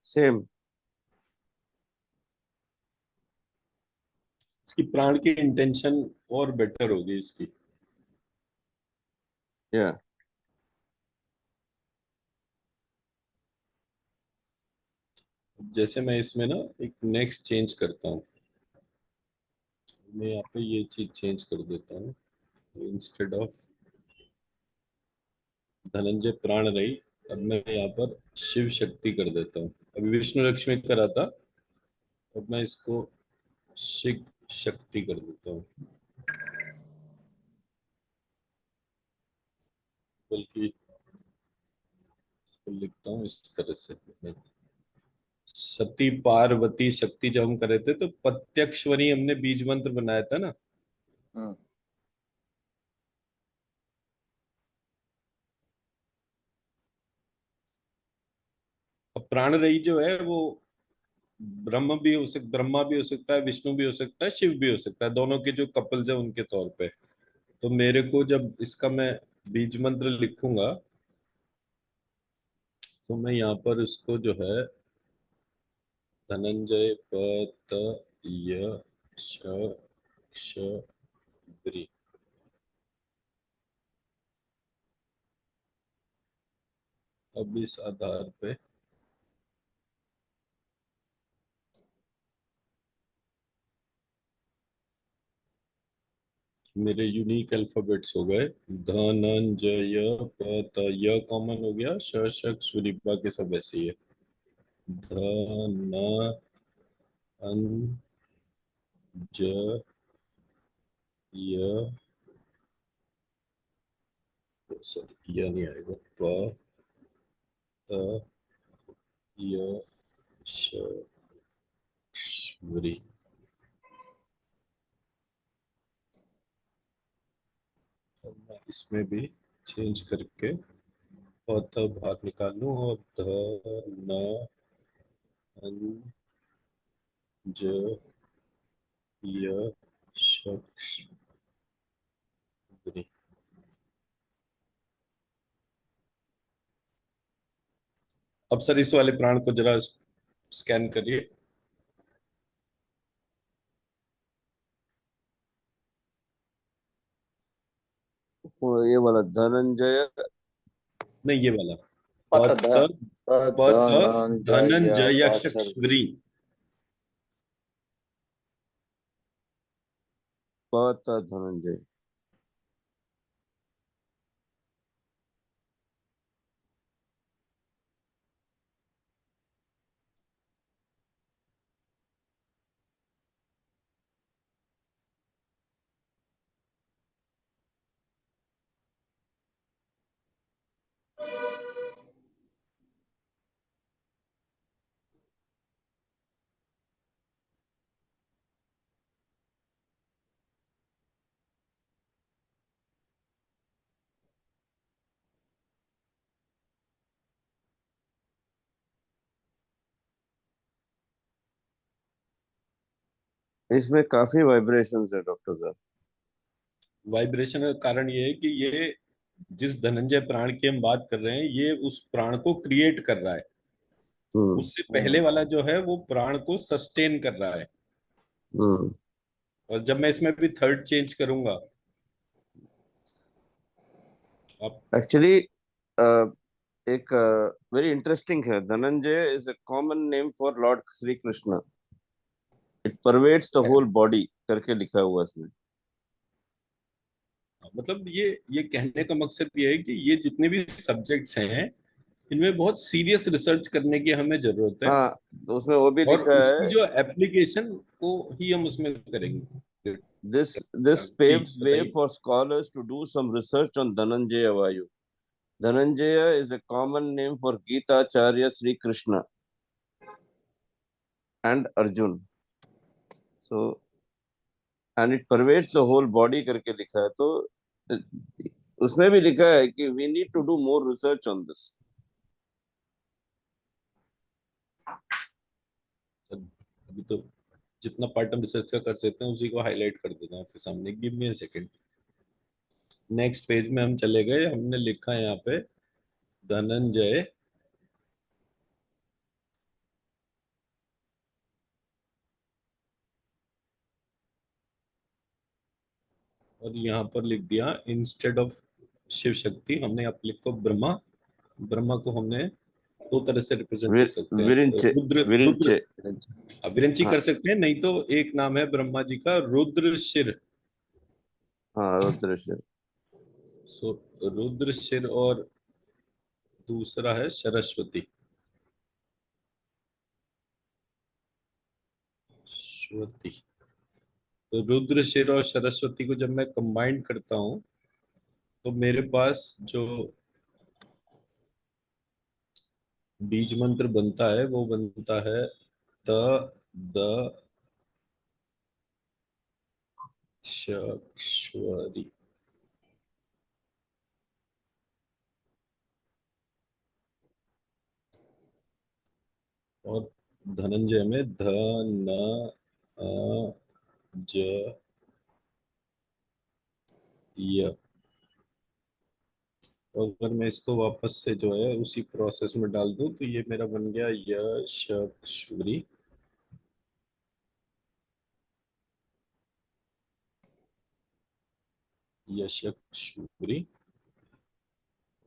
सेम।
इसकी प्राण की इंटेंशन और बेटर होगी इसकी।
या
जैसे मैं इसमें ना एक नेक्स्ट चेंज करता हूँ, मैं यहाँ पे ये चीज चेंज कर देता हूँ। इंस्टेड ऑफ धनंजय प्राण रही, अब मैं यहाँ पर शिव शक्ति कर देता हूँ। अभी विष्णु लक्ष्मी करा था, अब मैं इसको शिव शक्ति कर देता हूँ। बल्कि इसको लिखता हूँ इस तरह से। सती पार्वती शक्ति जब हम कर रहे थे तो प्रत्यक्षवरी हमने बीज मंत्र बनाया था ना।
हम्म।
अब प्राण रही जो है वो ब्रह्मा भी हो सकता है, विष्णु भी हो सकता है, शिव भी हो सकता है, दोनों के जो कपल्स है उनके तौर पे। तो मेरे को जब इसका मैं बीज मंत्र लिखूंगा तो मैं यहाँ पर इसको जो है धनंजय पत य श क्ष द्रि। अब इस आधार पे मेरे यूनिक अल्फाबेट्स हो गए। धनंजय पत य कॉमन हो गया, श शक सूरी बाकी सब ऐसे ही है। धन अन ज य सॉरी य नहीं आएगा, प त य श क्षुरी। अब मैं इसमें भी चेंज करके और तब बाहर निकाल लूं और ध न अन ज य श क्षुरी। अब सर इस वाले प्राण को जरा स्कैन करिए।
ये वाला धनंजय।
नहीं ये वाला
पत ध
पत
प ध
पत
न ज य
धनंजय
प छ।
क्षुरी।
पत धनंजय। इसमें काफी वाइब्रेशंस है डॉक्टर साहब।
वाइब्रेशन का कारण ये है कि ये जिस धनंजय प्राण की हम बात कर रहे हैं ये उस प्राण को क्रिएट कर रहा है।
हम्म।
उससे पहले वाला जो है वो प्राण को सस्टेन कर रहा है।
हम्म।
और जब मैं इसमें भी थर्ड चेंज करूंगा आप।
एक्चुअली एक वेरी इंटरेस्टिंग है। Dhananjay is a common name for lord Shri Krishna. It pervades the whole body करके लिखा हुआ इसमें।
मतलब ये कहने का मकसद ये है कि ये जितने भी सब्जेक्ट्स हैं इनमें बहुत सीरियस रिसर्च करने की हमें जरूरत है।
हाँ, तो उसमें वो भी
और
लिखा
उसकी
है।
जो एप्लीकेशन को ही हम उसमें करेंगे।
This
जी
paves way
बताइए।
for scholars to do some research on Dhananjaya Vayu. Dhananjaya is a common name for Gita Acharya Sri Krishna and Arjun. So, and it pervades the whole body करके लिखा है, तो उसमें भी लिखा है कि we need to do more research on this.
अभी तो जितना पार्ट हम रिसर्च का कर सकते हैं उसी को हाईलाइट कर देना आपके सामने। Give me a second. Next page में हम चले गए, हमने लिखा है यहाँ पे धनंजय और यहाँ पर लिख दिया इंस्टेड ऑफ शिव शक्ति हमने यहाँ पे लिखा ब्रह्मा। ब्रह्मा को हमने दो तरह से रिप्रेजेंट कर सकते हैं,
विरिंचे
रुद्र रुद्र
विरिंचे
विरंची
हाँ
कर सकते हैं, नहीं तो एक नाम है ब्रह्मा जी का रुद्रशिर।
हाँ, रुद्र।
सो रुद्रशिर और दूसरा है सरस्वती। सरस्वती। तो रुद्रशिर और सरस्वती को जब मैं कंबाइन करता हूँ तो मेरे पास जो बीज मंत्र बनता है वो बनता है द द शक्श्वरी। और धनंजय में ध न अ ज य। तो अगर मैं इसको वापस से जो है उसी प्रोसेस में डाल दूं तो ये मेरा बन गया यशस्वी। यशस्वी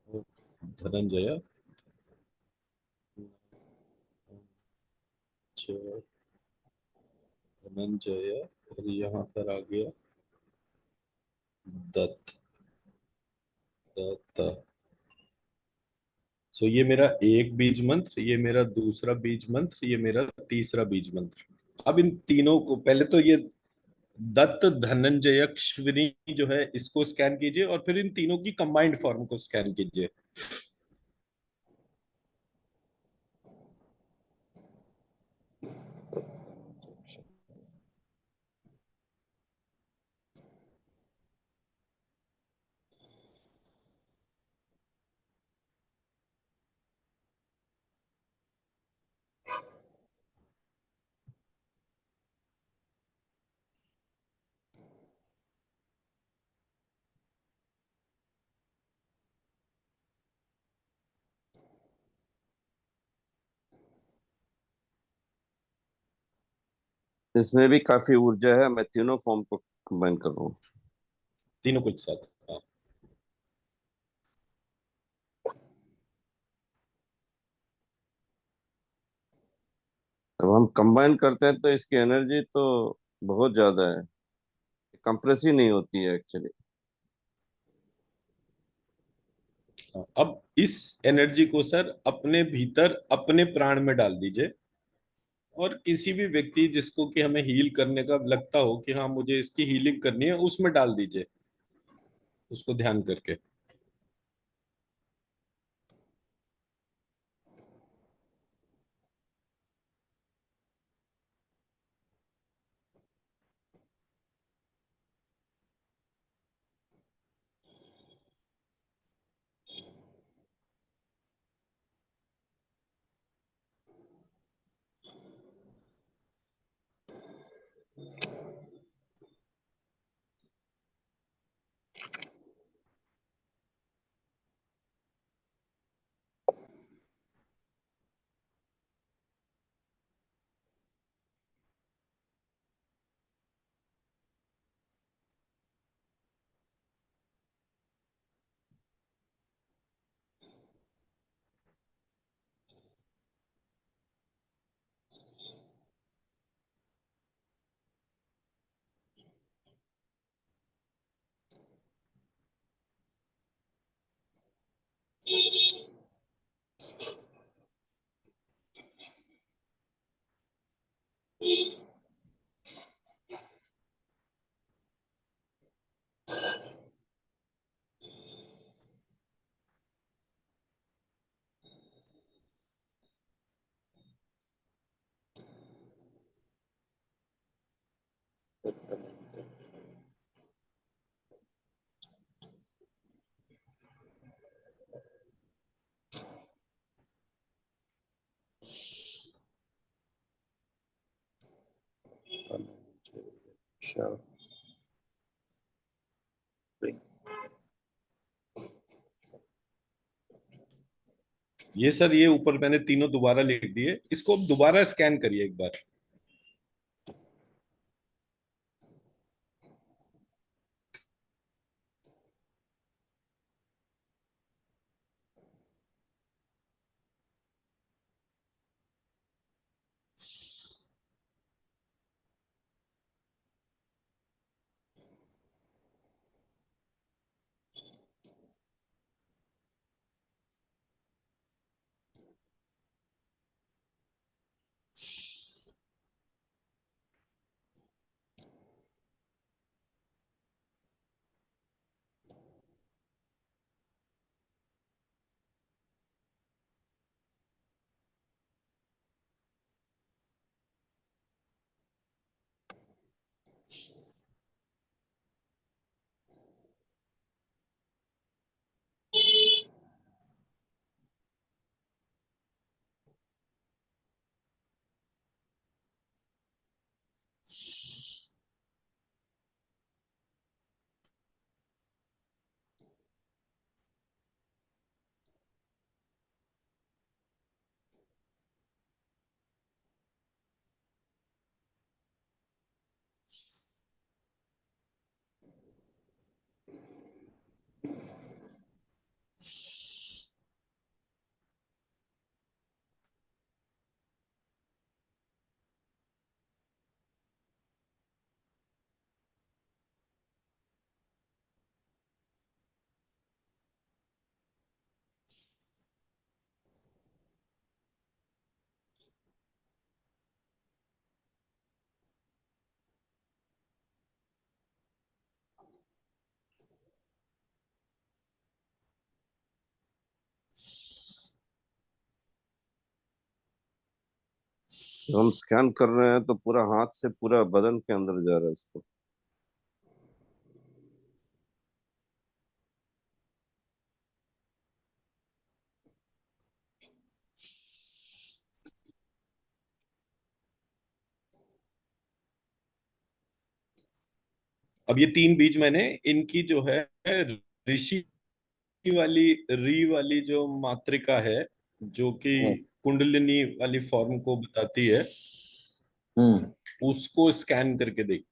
और धनंजय धनंजय और यहाँ पर आ गया दत्त दत्त। सो ये मेरा एक बीज मंत्र, ये मेरा दूसरा बीज मंत्र, ये मेरा तीसरा बीज मंत्र। अब इन तीनों को पहले तो ये दत्त धनंजयक्ष्विनी जो है इसको स्कैन कीजिए और फिर इन तीनों की कंबाइंड फॉर्म को स्कैन कीजिए।
इसमें भी काफी ऊर्जा है, मैं तीनों फॉर्म को कंबाइन कर रहा हूँ।
तीनों को एक साथ, हाँ।
अब हम कंबाइन करते हैं तो इसकी एनर्जी तो बहुत ज्यादा है, कंप्रेस ही नहीं होती है एक्चुअली।
हाँ, अब इस एनर्जी को सर अपने भीतर अपने प्राण में डाल दीजिए और किसी भी व्यक्ति जिसको कि हमें हील करने का लगता हो कि हाँ मुझे इसकी हीलिंग करनी है उसमें डाल दीजिए, उसको ध्यान करके।
Sure.
ये सर, ये ऊपर मैंने तीनों दोबारा लिख दिए, इसको अब दोबारा स्कैन करिए एक बार।
हम स्कैन कर रहे हैं तो पूरा हाथ से पूरा बदन के अंदर जा रहा है इसको।
अब ये तीन बीज मैंने, इनकी जो है ऋषि वाली, री वाली जो मात्रिका है, जो कि
हाँ।
कुंडलिनी वाली फॉर्म को बताती है,
हम्म।
उसको स्कैन करके देख।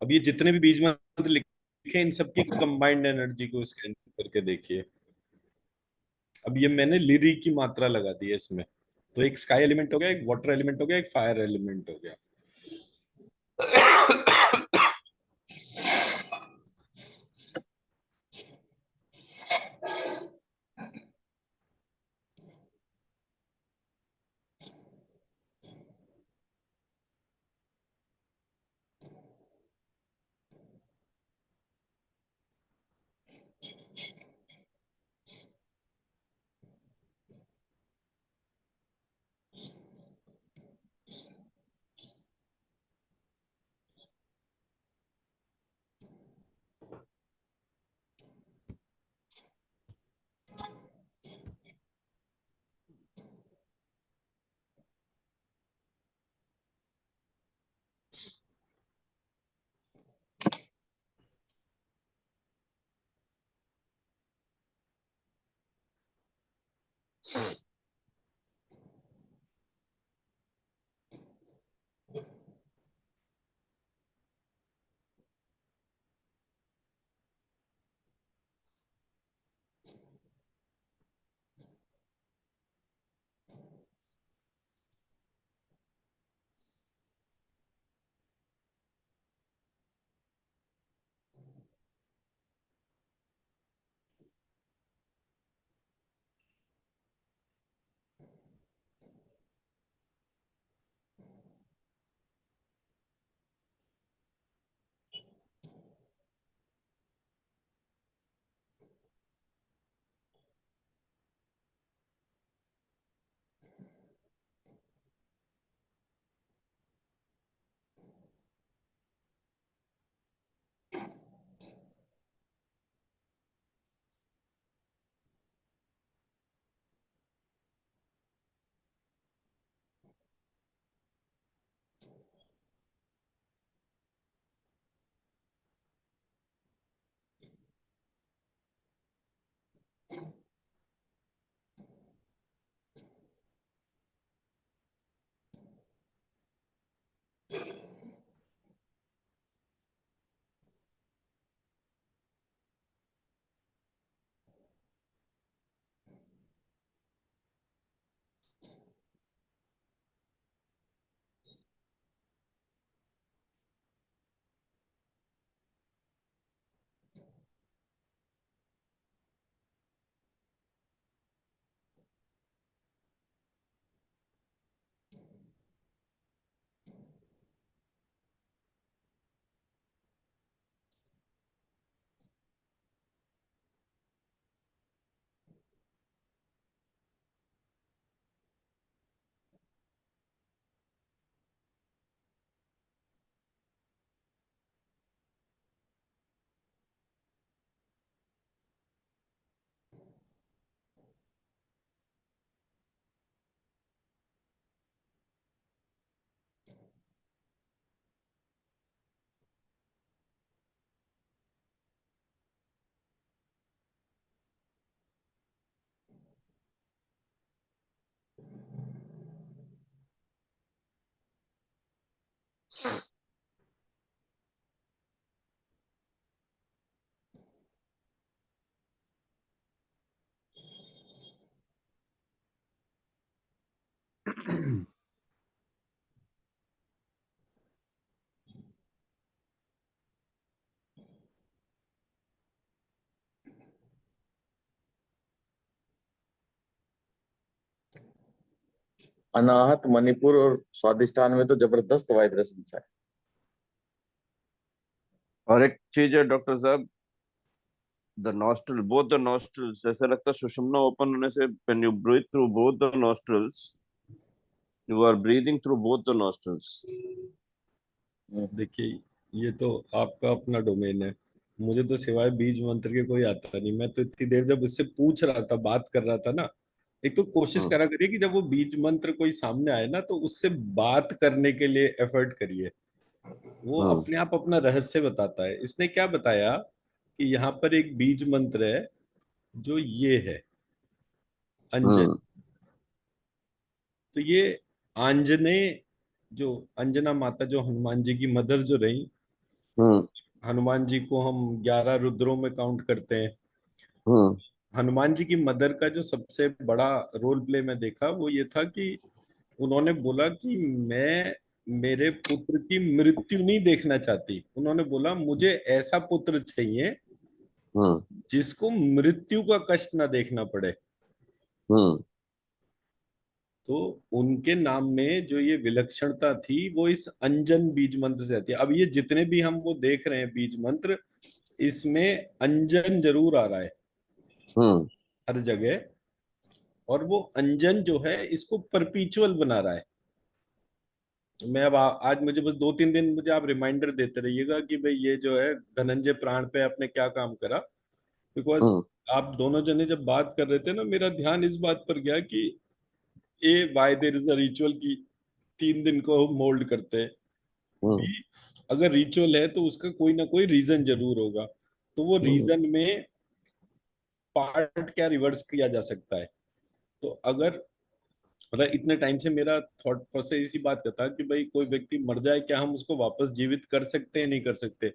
अब ये जितने भी बीज मंत्र लिखे, इन सबकी कंबाइंड एनर्जी को स्कैन करके देखिए। अब ये मैंने लिरी की मात्रा लगा दी है इसमें, तो एक स्काई एलिमेंट हो गया, एक वाटर एलिमेंट हो गया, एक फायर एलिमेंट हो गया।
अनाहत, मणिपुर और स्वादिष्टान में तो जबरदस्त वाइब्रेशंस है।
और एक चीज है डॉक्टर साहब, the nostril, both the nostrils, ऐसा लगता है सुषुम्ना ओपन होने से when you breathe through both the nostrils, you are breathing through both the nostrils.
देखिए, ये तो आपका अपना डोमेन है। मुझे तो सिवाय बीज मंत्र के कोई आता नहीं। मैं तो इतनी देर जब उससे पूछ रहा था, बात कर रहा था ना, एक तो कोशिश
हम्म।
करा करिए कि जब वो बीज मंत्र कोई सामने आए ना, तो उससे बात करने के लिए एफर्ट करिए। वो
हम्म।
अपने आप अपना रहस्य बताता है। इसने क्या बताया कि यहाँ पर एक बीज मंत्र है जो ये है, अंजन।
हम्म।
तो ये आंजनेय, जो अंजना माता, जो हनुमान जी की मदर जो रही,
हम्म।
हनुमान जी को हम 11 रुद्रों में काउंट करते हैं।
हम्म।
हनुमान जी की मदर का जो सबसे बड़ा रोल प्ले मैं देखा वो ये था कि उन्होंने बोला कि मैं मेरे पुत्र की मृत्यु नहीं देखना चाहती। उन्होंने बोला मुझे ऐसा पुत्र चाहिए
हम्म।
जिसको मृत्यु का कष्ट ना देखना पड़े।
हम्म।
तो उनके नाम में जो ये विलक्षणता थी वो इस अंजन बीज मंत्र से आती है। अब ये जितने भी हम वो देख रहे हैं बीज मंत्र, इसमें अंजन जरूर आ रहा है
हम्म।
हर जगह। और वो अंजन जो है इसको परपीचुअल बना रहा है। मैं अब आज मुझे बस 2-3 दिन मुझे आप रिमाइंडर देते रहिएगा कि भाई ये जो है धनंजय प्राण पे आपने क्या काम करा। बिकॉज
हम्म।
आप दोनों जने जब बात कर रहे थे ना, मेरा ध्यान इस बात पर गया कि a why there is a ritual की 3 दिन को मोल्ड करते हैं।
हम्म।
बी, अगर रिचुअल है तो उसका कोई ना कोई रीजन जरूर होगा। तो वो
हम्म।
रीजन में पार्ट क्या रिवर्स किया जा सकता है। तो अगर मतलब इतने टाइम से मेरा थॉट प्रोसेस इसी बात का था कि भाई कोई व्यक्ति मर जाए, क्या हम उसको वापस जीवित कर सकते हैं, नहीं कर सकते।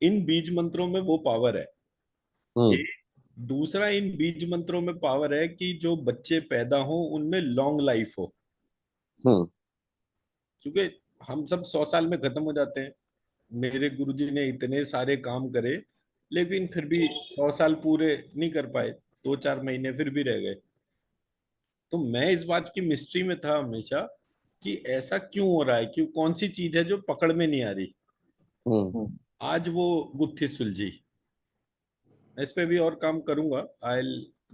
इन बीज मंत्रों में वो पावर है।
हम्म।
एक दूसरा, इन बीज मंत्रों में पावर है कि जो बच्चे पैदा हो उनमें लॉन्ग लाइफ हो।
हम्म।
क्योंकि हम सब 100 साल में खत्म हो जाते हैं। मेरे गुरुजी ने इतने सारे काम करे, लेकिन फिर भी 100 साल पूरे नहीं कर पाए। 2-4 महीने फिर भी रह गए। तो मैं इस बात की मिस्ट्री में था हमेशा कि ऐसा क्यों हो रहा है, क्यों, कौन सी चीज है जो पकड़ में नहीं आ रही।
हम्म।
आज वो गुत्थी सुलझी। मैं इस पे भी और काम करूंगा। I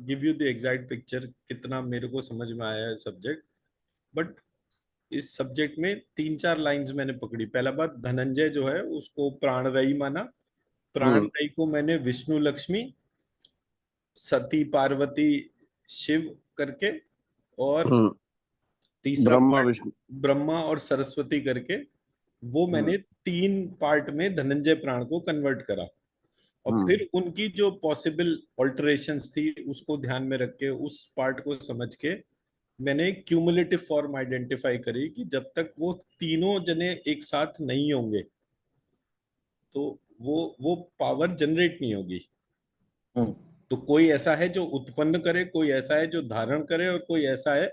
give you the exact picture कितना मेरे को समझ में आया है सब्जेक्ट। बट इस सब्जेक्ट में 3-4 लाइंस मैंने पकड़ी। पहला बात, धनंजय जो है उसको प्राणरयी माना।
हम्म।
प्राणरयी को मैंने विष्णु लक्ष्मी, सती पार्वती, शिव करके, और
हम्म।
तीसरा
ब्रह्मा
पार्ट
विष्णु।
ब्रह्मा और सरस्वती करके, वो
हम्म।
मैंने 3 पार्ट में धनंजय प्राण को कन्वर्ट करा। और
हम्म।
फिर उनकी जो पॉसिबल ऑल्टरेशंस थी उसको ध्यान में रख के, उस पार्ट को समझ के, मैंने क्यूमुलेटिव फॉर्म आइडेंटिफाई करी कि जब तक वो तीनों जने एक साथ नहीं होंगे तो वो पावर जनरेट नहीं होगी।
हम्म।
तो कोई ऐसा है जो उत्पन्न करे, कोई ऐसा है जो धारण करे, और कोई ऐसा है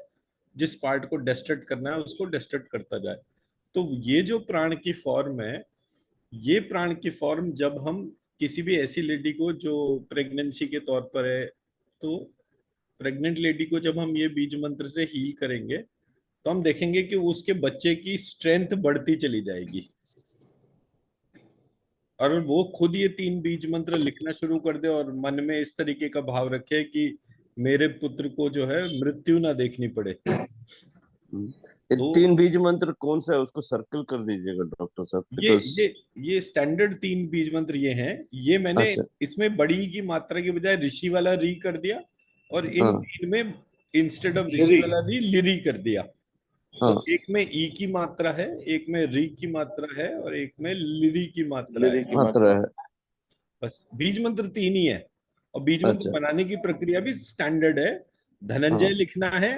जिस पार्ट को डेस्ट्रक्ट करना है उसको डेस्ट्रक्ट करता जाए। तो ये जो प्राण की फॉर्म है, ये प्राण की फॉर्म जब हम किसी भी ऐसी लेडी को जो प्रेगनेंसी के तौर पर है, तो प्रेग्नेंट लेडी को जब हम ये बीज मंत्र से हील करेंगे तो हम देखेंगे कि उसके बच्चे की स्ट्रेंथ बढ़ती चली जाएगी। और वो खुद ये 3 बीज मंत्र लिखना शुरू कर दे और मन में इस तरीके का भाव रखे कि मेरे पुत्र को जो है मृत्यु ना देखनी पड़े।
हम्म। ये
तो
3 बीज मंत्र कौन सा है, उसको सर्कल कर दीजिएगा डॉक्टर साहब,
ये
बिकॉज।
ये ये स्टैंडर्ड 3 बीज मंत्र ये हैं। ये मैंने
अच्छा।
इसमें बड़ी की मात्रा की बजाय ऋषि वाला री कर दिया, और इन
हाँ।
3 में इंस्टेड ऑफ ऋषि
लिरी।
वाला री लिरी कर दिया। तो
हाँ।
एक में ई की मात्रा है, एक में री की मात्रा है, और एक में लिरी की मात्रा है।
लिरी की
मात्रा
मात्रा।
है।
बस बीज मंत्र 3 ही है। और बीज मंत्र
अच्छा।
बनाने की प्रक्रिया भी स्टैंडर्ड है। धनंजय
हाँ।
लिखना है,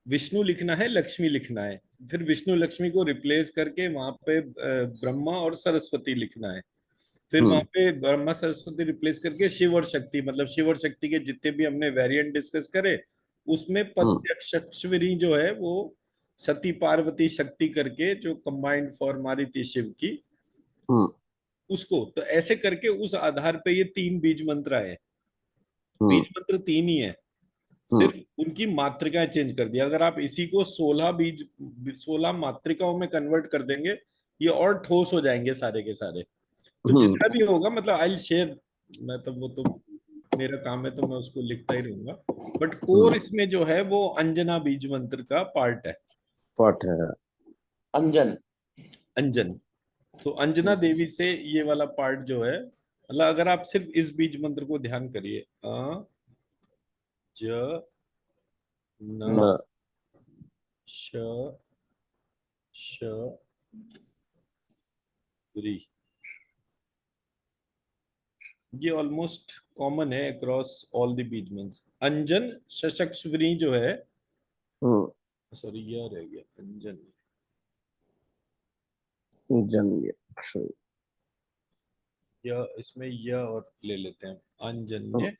विष्णु लिखना है, लक्ष्मी लिखना है। फिर विष्णु लक्ष्मी को रिप्लेस करके वहां पे ब्रह्मा और सरस्वती लिखना है। फिर वहां
हम्म।
पे ब्रह्मा सरस्वती रिप्लेस करके शिव और शक्ति, मतलब शिव और शक्ति के जितने भी हमने वेरिएंट डिस्कस करे, उसमें
हम्म।
प्रत्यक्ष अश्विनी जो है वो सती पार्वती शक्ति करके जो कंबाइंड फॉर्म आ रही थी शिव की,
हम्म।
उसको तो ऐसे करके उस आधार पे ये 3 बीज मंत्र आए। बीज
हम्म।
मंत्र 3 ही है।
हम्म,
सिर्फ उनकी मात्रिकाएं चेंज कर दिया। अगर आप इसी को 16 मात्रिकाओं में कन्वर्ट कर देंगे, ये और ठोस हो जाएंगे सारे के सारे। तो जितना भी होगा, मतलब आई शेयर, मैं तो वो तो मेरा काम है, तो मैं उसको लिखता ही रहूंगा। बट कोर
हम्म,
इसमें जो है वो अंजना बीज मंत्र का पार्ट है।
पाठ है।
अंजन।
अंजन, तो अंजना देवी से ये वाला पार्ट जो है, मतलब अगर आप सिर्फ इस बीज मंत्र को ध्यान करिए, ज न
न,
श श री, ये ऑलमोस्ट कॉमन है अक्रॉस ऑल द बीज मंत्र। अंजन सशक्श्वरी जो है,
हम्म,
सॉरी यह रह गया अंजन,
जन्य, सही।
य इसमें य और ले लेते हैं,
हम्म,
अंजन्य
अंजन्य।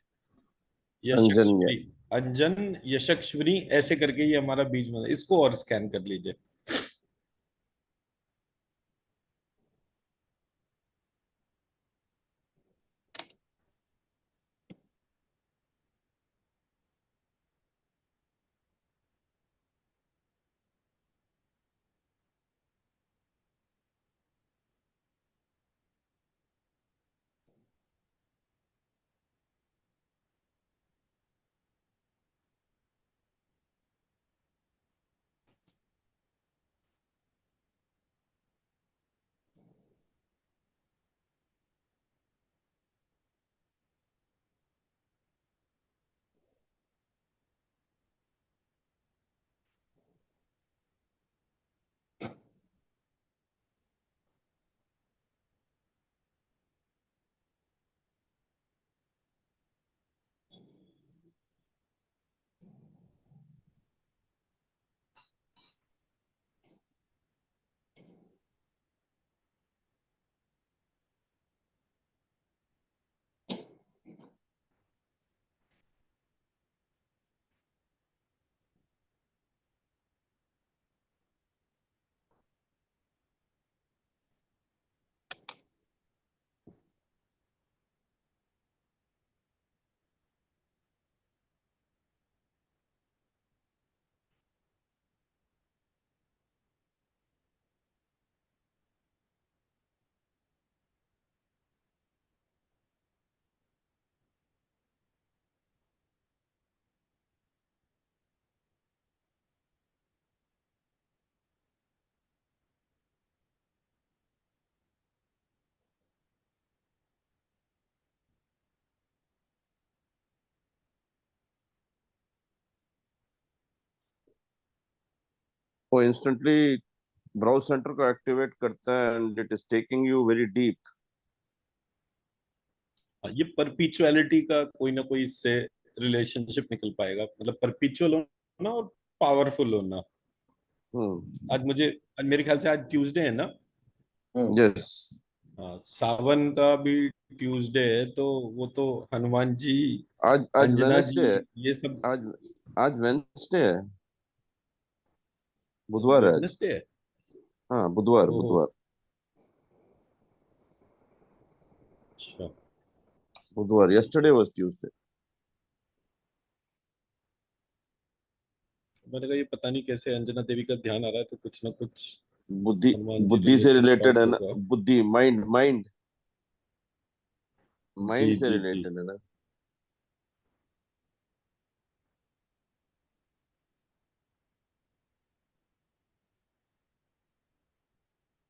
यशस्वी, अंजन यशस्वी, ऐसे करके ये हमारा बीज मंत्र, इसको और स्कैन कर लीजिए।
वो इंस्टेंटली ब्राउज सेंटर को एक्टिवेट करता है and it is taking you very deep.
ये परपिचुअलिटी का कोई ना कोई इससे रिलेशनशिप निकल पाएगा, मतलब परपिचुअल होना और पावरफुल होना।
हम्म,
आज मुझे, आज मेरे ख्याल से आज ट्यूसडे है ना।
हम्म।
यस।
हाँ, सावन का भी ट्यूसडे है, तो वो तो हनुमान जी,
आज आज
अंजना जी,
वेनसडे है।
ये सब।
आज आज वेनसडे है।
आज
बुधवार है आज।
वेडनेसडे है।
हाँ, बुधवार
ओहो,
बुधवार।
अच्छा।
बुधवार, यस्टरडे वाज ट्यूसडे।
मैंने कहा ये पता नहीं कैसे अंजना देवी का ध्यान आ रहा है, तो कुछ ना कुछ
बुद्धि,
हनुमान जी
बुद्धि से
रिलेटेड
रिलेटेड
पार्ट
है ना।
होगा।
बुद्धि, माइंड, माइंड,
जी
माइंड से
जी जी।
रिलेटेड है ना।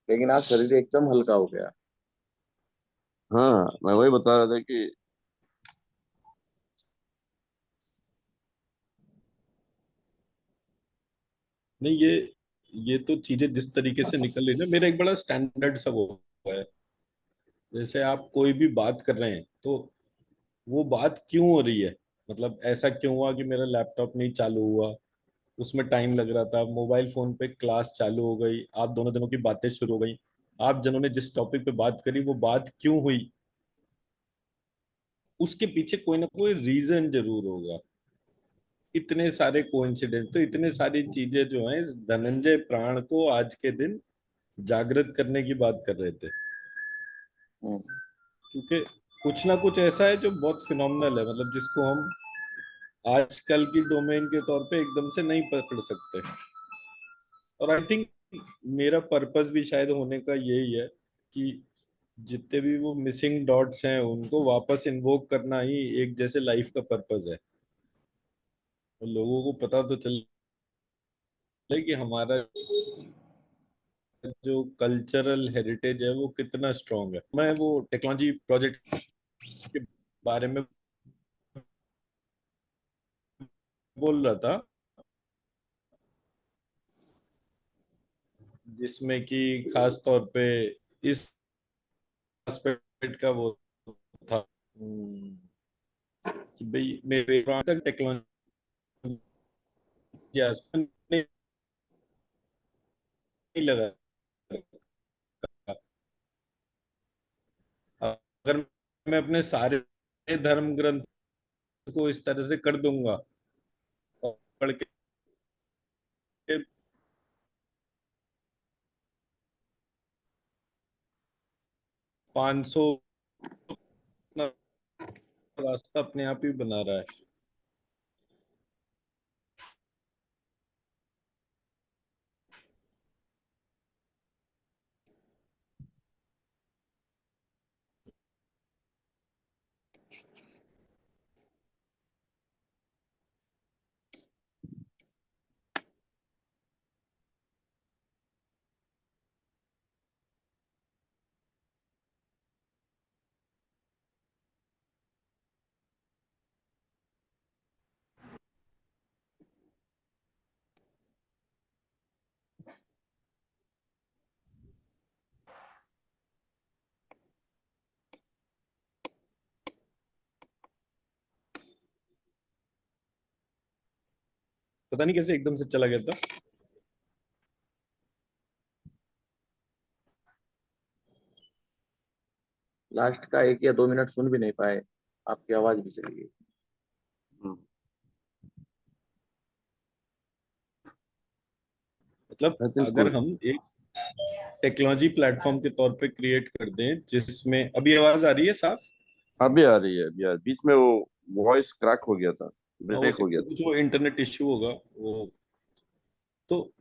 लेकिन आज शरीर एकदम हल्का हो गया।
हाँ, मैं वही बता रहा था कि
नहीं, ये तो चीजें जिस तरीके से निकल रही है ना, मेरा एक बड़ा स्टैंडर्ड सा वो है। जैसे आप कोई भी बात कर रहे हैं, तो वो बात क्यों हो रही है, मतलब ऐसा क्यों हुआ कि मेरा लैपटॉप नहीं चालू हुआ, उसमें टाइम लग रहा था, मोबाइल फोन पे क्लास चालू हो गई, आप दोनों जनों की बातें शुरू हो गई, आप जनों ने जिस टॉपिक पे बात करी वो बात क्यों हुई, उसके पीछे कोई ना कोई रीजन जरूर होगा। इतने सारे कोइंसिडेंस, तो इतने सारी चीजें जो हैं इस धनंजय प्राण को आज के दिन जागृत करने की बात कर रहे थे।
हम्म।
क्योंकि कुछ ना कुछ ऐसा है जो बहुत फिनोमिनल है, मतलब जिसको हम आजकल की डोमेन के तौर पे एकदम से नहीं पकड़ सकते। और आई थिंक मेरा पर्पस भी शायद होने का यही है कि जितने भी वो मिसिंग डॉट्स हैं उनको वापस इन्वोक करना ही एक जैसे लाइफ का पर्पस है। और लोगों को पता तो चले कि हमारा जो कल्चरल हेरिटेज है वो कितना स्ट्रांग है। मैं वो टेक्नोलॉजी प्रोजेक्ट के बारे में बोल रहा था जिसमें कि खास तौर पे इस एस्पेक्ट का वो था कि भाई मेरे तक टेक्नोलॉजी नहीं लगा। अगर मैं अपने सारे धर्म ग्रंथ को इस तरह से कर दूंगा और पढ़ के 500 रास्ता अपने आप ही बना रहा है। पता नहीं कैसे एकदम से चला गया था।
लास्ट का 1 या 2 मिनट सुन भी नहीं पाए, आपकी आवाज भी चली गई।
हम्म,
मतलब
I think
अगर
cool.
हम एक टेक्नोलॉजी प्लेटफॉर्म के तौर पे क्रिएट कर दें जिसमें अभी आवाज आ रही है साफ।
अभी आ रही है, अभी बीच में वो वॉइस क्रैक हो गया था,
हो
ब्रेक हो गया
सकता है
था।
कुछ वो इंटरनेट इश्यू होगा वो। तो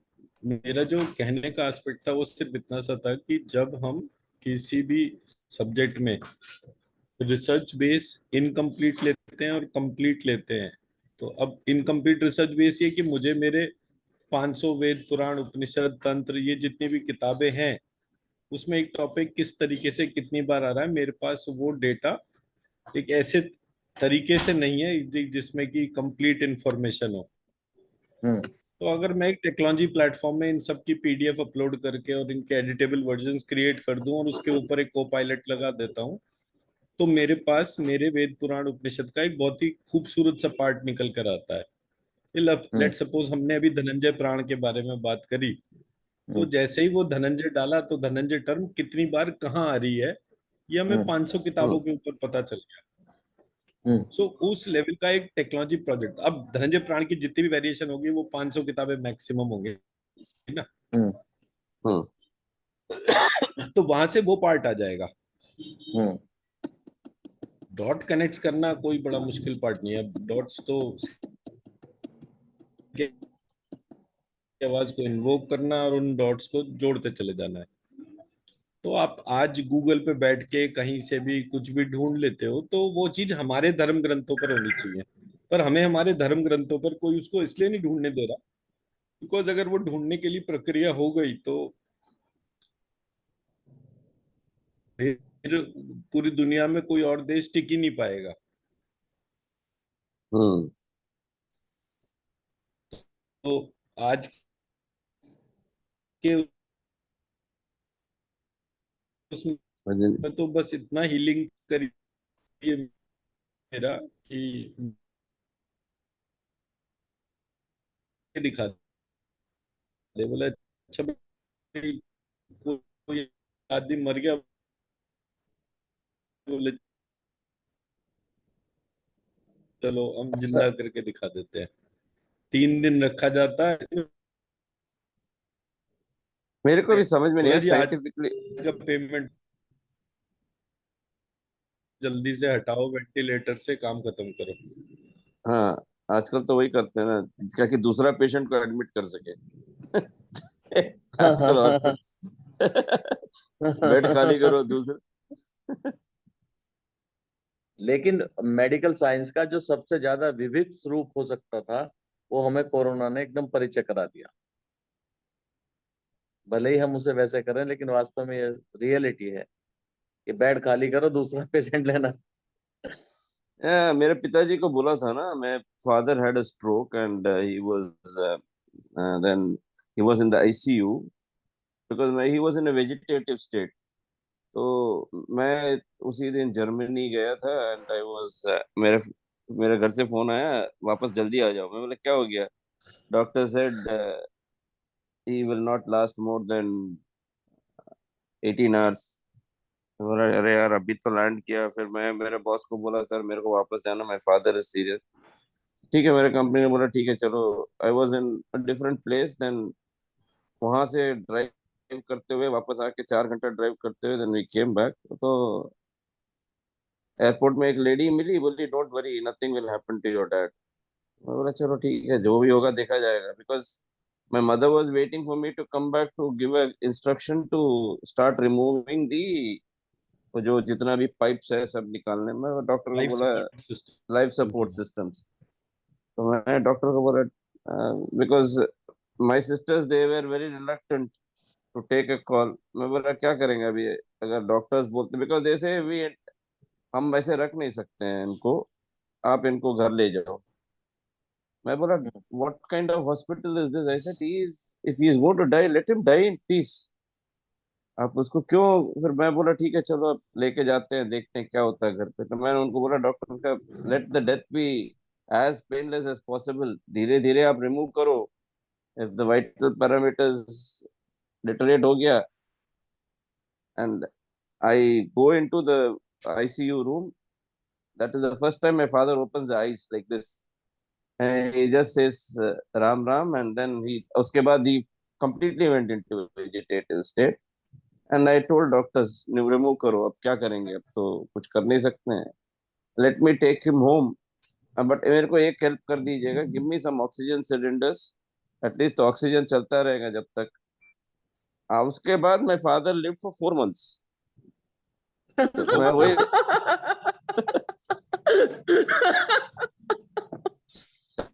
मेरा जो कहने का एस्पेक्ट था वो सिर्फ इतना सा था कि जब हम किसी भी सब्जेक्ट में रिसर्च बेस इनकम्प्लीट लेते हैं और कंप्लीट लेते हैं, तो अब इनकम्प्लीट रिसर्च बेस ये कि मुझे मेरे 500 वेद पुराण उपनिषद तंत्र ये जितनी भी किताबें हैं उसमें एक टॉपिक किस तरीके से कितनी बार आ रहा है, मेरे पास वो डेटा एक ऐसे तरीके से नहीं है जिसमें कि कंप्लीट इंफॉर्मेशन हो।
हम्म।
तो अगर मैं एक टेक्नोलॉजी प्लेटफॉर्म में इन सब की पीडीएफ अपलोड करके और इनके एडिटेबल वर्जन्स क्रिएट कर दूं और उसके ऊपर एक को पायलट लगा देता हूं, तो मेरे पास मेरे वेद पुराण उपनिषद का एक बहुत ही खूबसूरत सा पार्ट निकल कर आता है।
हम्म।
लेट सपोज हमने अभी धनंजय प्राण के बारे में बात करी, तो
हम्म।
जैसे ही वो धनंजय डाला तो धनंजय टर्म कितनी बार कहाँ आ रही है ये हमें
हम्म।
500 किताबों
हम्म,
के ऊपर पता चल गया।
हम्म।
सो उस लेवल का एक टेक्नोलॉजी प्रोजेक्ट, अब धनंजय प्राण की जितनी भी वेरिएशन होगी वो 500 किताबें मैक्सिमम होंगे ना।
हम्म।
हम्म,
तो वहां से वो पार्ट आ जाएगा।
हम्म।
डॉट कनेक्ट करना कोई बड़ा मुश्किल पार्ट नहीं है। अब डॉट्स तो आवाज को इन्वोक करना और उन डॉट्स को जोड़ते चले जाना है। तो आप आज गूगल पे बैठ के कहीं से भी कुछ भी ढूंढ लेते हो तो वो चीज हमारे धर्म ग्रंथों पर होनी चाहिए। पर हमें हमारे धर्म ग्रंथों पर कोई उसको इसलिए नहीं ढूंढने दे रहा बिकॉज अगर वो ढूंढने के लिए प्रक्रिया हो गई तो फिर पूरी दुनिया में कोई और देश टिक ही नहीं पाएगा।
हम्म,
तो आज के उसमें
I think-
तो बस इतना हीलिंग करिए मेरा कि दिखा दे। बोला अच्छा भाई, कोई आदमी मर गया, बोले चलो हम
अच्छा,
जिंदा करके दिखा देते हैं। 3 दिन रखा जाता है।
मेरे को भी समझ में नहीं
बोला
आया
जी आज
साइंटिफिकली।
का पेमेंट जल्दी से हटाओ, वेंटिलेटर से काम खत्म करो।
हाँ, आजकल तो वही करते हैं ना, क्या कि दूसरा पेशेंट को एडमिट कर सके। आजकल हॉस्पिटल बेड खाली करो दूसरे।
लेकिन मेडिकल साइंस का जो सबसे ज्यादा विविध स्वरूप हो सकता था, वो हमें कोरोना ने एकदम परिचय करा दिया। भले ही हम उसे वैसे करें, लेकिन वास्तव में ये रियलिटी है कि बेड खाली करो, दूसरा पेशेंट लेना।
मेरे पिताजी को बोला था ना, मैं father had a stroke and he was then he was in the ICU because he was in a vegetative state. तो मैं उसी दिन जर्मनी गया था एंड आई वाज मेरे मेरे घर से फोन आया, वापस जल्दी आ जाओ। मैं बोला क्या हो गया? Doctor said he will not last more than 18 hours. बोला अरे यार अभी तो लैंड किया। फिर मैं मेरे बॉस को बोला सर मेरे को वापस जाना, माय फादर इज सीरियस। ठीक है, मेरे कंपनी ने बोला ठीक है चलो। I was in a different place then. वहां से ड्राइव करते हुए वापस आके 4 घंटा ड्राइव करते हुए देन वी केम बैक। तो एयरपोर्ट में एक लेडी मिली, बोली don't worry nothing will happen to your dad. मैं बोला चलो ठीक है, जो भी होगा देखा जाएगा। Because my mother was waiting for me to come back to give a instruction to start removing the, वो जो जितना भी पाइप्स है सब निकालने में। डॉक्टर को
लाइफ
बोला
support
life support
system.
Systems. तो मैं डॉक्टर को बोला because my sisters they were very reluctant to take a call. मैं बोला क्या करेंगे अभी अगर डॉक्टर्स बोलते, बिकॉज जैसे वी हम वैसे रख नहीं सकते हैं इनको, आप इनको घर ले जाओ। मैं बोला what kind of hospital is this? I said he is if he is going to die let him die in peace. आप उसको क्यों? फिर मैं बोला ठीक है चलो अब लेके जाते हैं, देखते हैं क्या होता है घर पे। तो मैंने उनको बोला डॉक्टर का let the death be as painless as possible, धीरे धीरे आप रिमूव करो। If the vital parameters deteriorate हो गया and I go into the ICU room, that is the first time my father opens the eyes like this and he just says ram ram and then he uske baad he completely went into vegetative state and I told doctors remove करो, अब क्या करेंगे, अब तो कुछ कर नहीं सकते हैं, let me take him home। But मेरे को एक हेल्प कर दीजिएगा, गिव मी सम ऑक्सीजन सिलेंडर्स, एटलीस्ट ऑक्सीजन चलता रहेगा जब तक। उसके बाद my father live for 4 months. मैं वही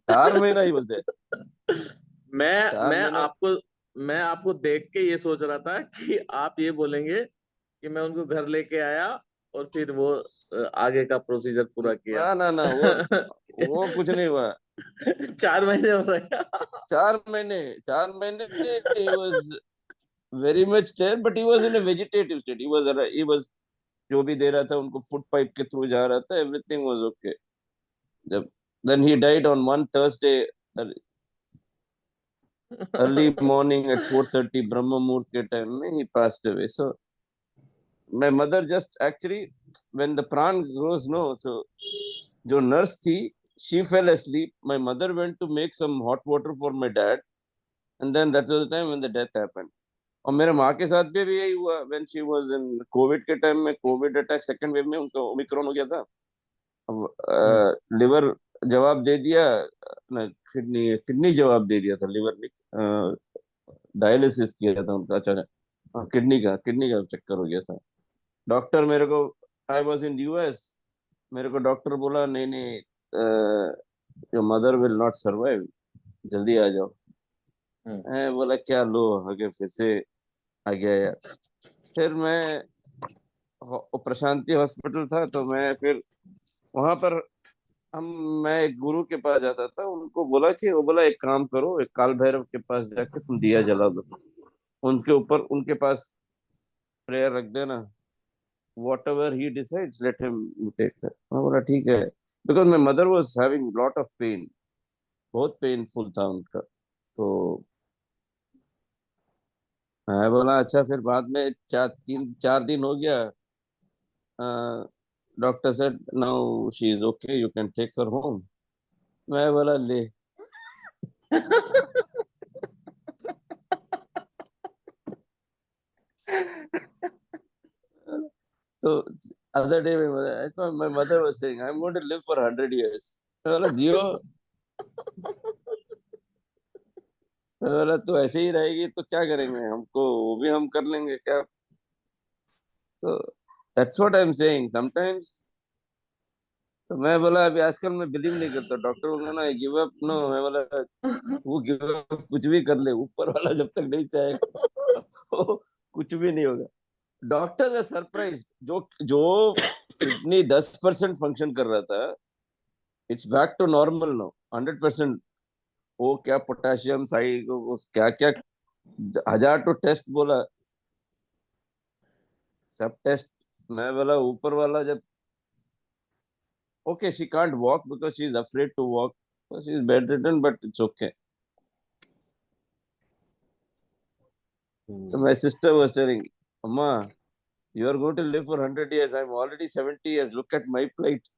4 महीना ही बस है।
मैं
चार
मैं
महीने
आपको मैं आपको देख के ये सोच रहा था कि आप ये बोलेंगे कि मैं उनको घर लेके आया और फिर वो आगे का प्रोसीजर पूरा किया।
ना ना ना, वो कुछ नहीं हुआ।
4 महीने हो रहे हैं।
4 महीने, 4 महीने he was very much there but he was in a vegetative state, he was जो भी दे रहा था उनको फूड पाइप के थ्रू जा रहा था, एवरीथिंग वाज ओके। जब then he died on one Thursday early morning at 4:30 ब्रह्म मुहूर्त के टाइम में he passed away। So my mother just actually when the pran goes no, so जो नर्स थी she fell asleep, my mother went to make some hot water for my dad and then that was the time when the death happened। और मेरे माँ के साथ भी यही हुआ when she was in Covid के टाइम में, कोविड अटैक सेकंड वेव में उनको ओमिक्रॉन हो गया था।
हम्म।
अब लिवर जवाब दे दिया ना, किडनी किडनी जवाब दे दिया था, लिवर ने डायलिसिस किया था उनका। अच्छा अच्छा, किडनी का चक्कर हो गया था। डॉक्टर मेरे को आई वॉज इन यूएस, मेरे को डॉक्टर बोला नहीं नहीं your mother will not survive, जल्दी आ जाओ।
हम्म।
मैं बोला क्या लो आगे फिर से आ गया यार। फिर मैं प्रशांति हॉस्पिटल था तो मैं फिर वहां पर हम मैं एक गुरु के पास जाता था, उनको बोला कि वो बोला एक काम करो, एक काल भैरव के पास जाके तुम दिया जला दो, उनके ऊपर उनके पास प्रेयर रख देना, whatever he decides let him take that. मैं बोला ठीक है, because my mother was having lot of pain, बहुत पेनफुल था उनका। तो मैं बोला अच्छा। फिर बाद में 4 दिन हो गया, doctor said now she is okay you can take her home. मैं बोला ले। तो other day my mother was saying I'm going to live for 100 years। मैं बोला जियो, मैं बोला तो ऐसे ही रहेगी तो क्या करेंगे, हमको वो भी हम कर लेंगे क्या। तो that's what I am saying sometimes. तो मैं बोला अभी आजकल मैं बिलीव नहीं करता, डॉक्टर बोला ना गिव अप, नो, मैं बोला वो गिव अप कुछ भी कर ले, ऊपर वाला जब तक नहीं चाहेगा वो कुछ भी नहीं होगा। डॉक्टर है सरप्राइज, जो जो किडनी 10% फंक्शन कर रहा था, it's back to normal no 100%। वो क्या पोटेशियम साइड क्या क्या 1000 तो टेस्ट बोला, सब टेस्ट। मैं बोला ऊपर वाला जब, okay, she can't walk because she's afraid to walk, so she's bedridden, but it's okay. So my sister was telling, Amma, you are going to live for 100 years, I'm already 70 years, look at my plate.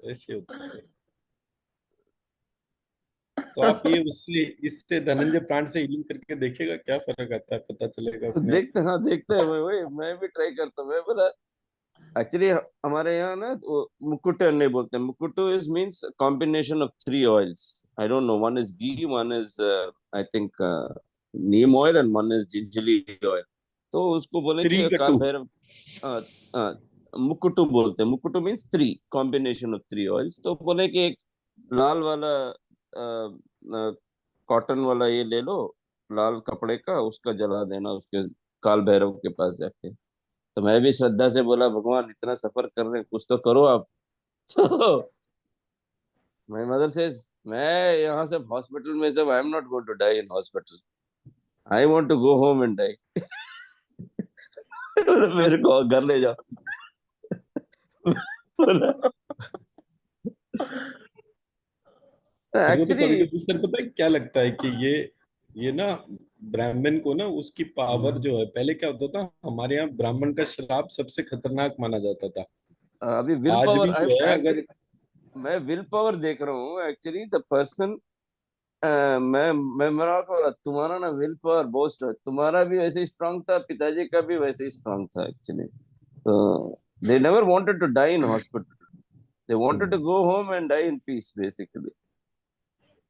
ऐसे होता है। तो आप ये उससे इससे धनंजय प्राण से हीलिंग करके देखिएगा, क्या फर्क आता है, पता चलेगा अपने आप।
देखते, हाँ देखते हैं, वही मैं भी ट्राई करता हूँ। मैं बोला एक्चुअली हमारे यहाँ ना वो मुकुट नहीं बोलते, mukutu is means combination of 3 oils. I don't know, one is ghee, one is I think neem oil, and one is gingelly oil. तो उसको बोले
थ्री
कि काल
कटू।
भैरव, uh, uh, मुकुटू बोलते हैं। मुकुटू मीन्स 3, कॉम्बिनेशन ऑफ 3 ऑयल्स। तो बोले कि एक लाल वाला कॉटन वाला ये ले लो, लाल कपड़े का, उसका जला देना उसके काल भैरव के पास जाके। तो मैं भी श्रद्धा से बोला भगवान इतना सफर कर रहे हैं, कुछ तो करो आप। तो माय मदर सेज, मैं यहाँ से हॉस्पिटल में सब, I am not going to die in hospital, I want to go home and die. मेरे को घर ले जाओ। बोला
मेरे को तो
एक्चुअली,
कभी कभी सर पता है क्या लगता है कि ये ना ब्राह्मण को ना उसकी पावर जो है, पहले क्या होता था हमारे यहाँ ब्राह्मण का श्राप सबसे खतरनाक माना जाता था।
अभी विल
आज
पावर,
भी
आई
जो है
एक्चुअली,
अगर
मैं विल पावर देख रहा हूँ एक्चुअली द पर्सन। मैं मेरा को तुम्हारा ना विल पावर बहुत strong, तुम्हारा भी वैसे ही स्ट्रांग था, पिताजी का भी वैसे ही स्ट्रांग था एक्चुअली। तो they never wanted to die in hospital, they wanted to go home and die in peace basically.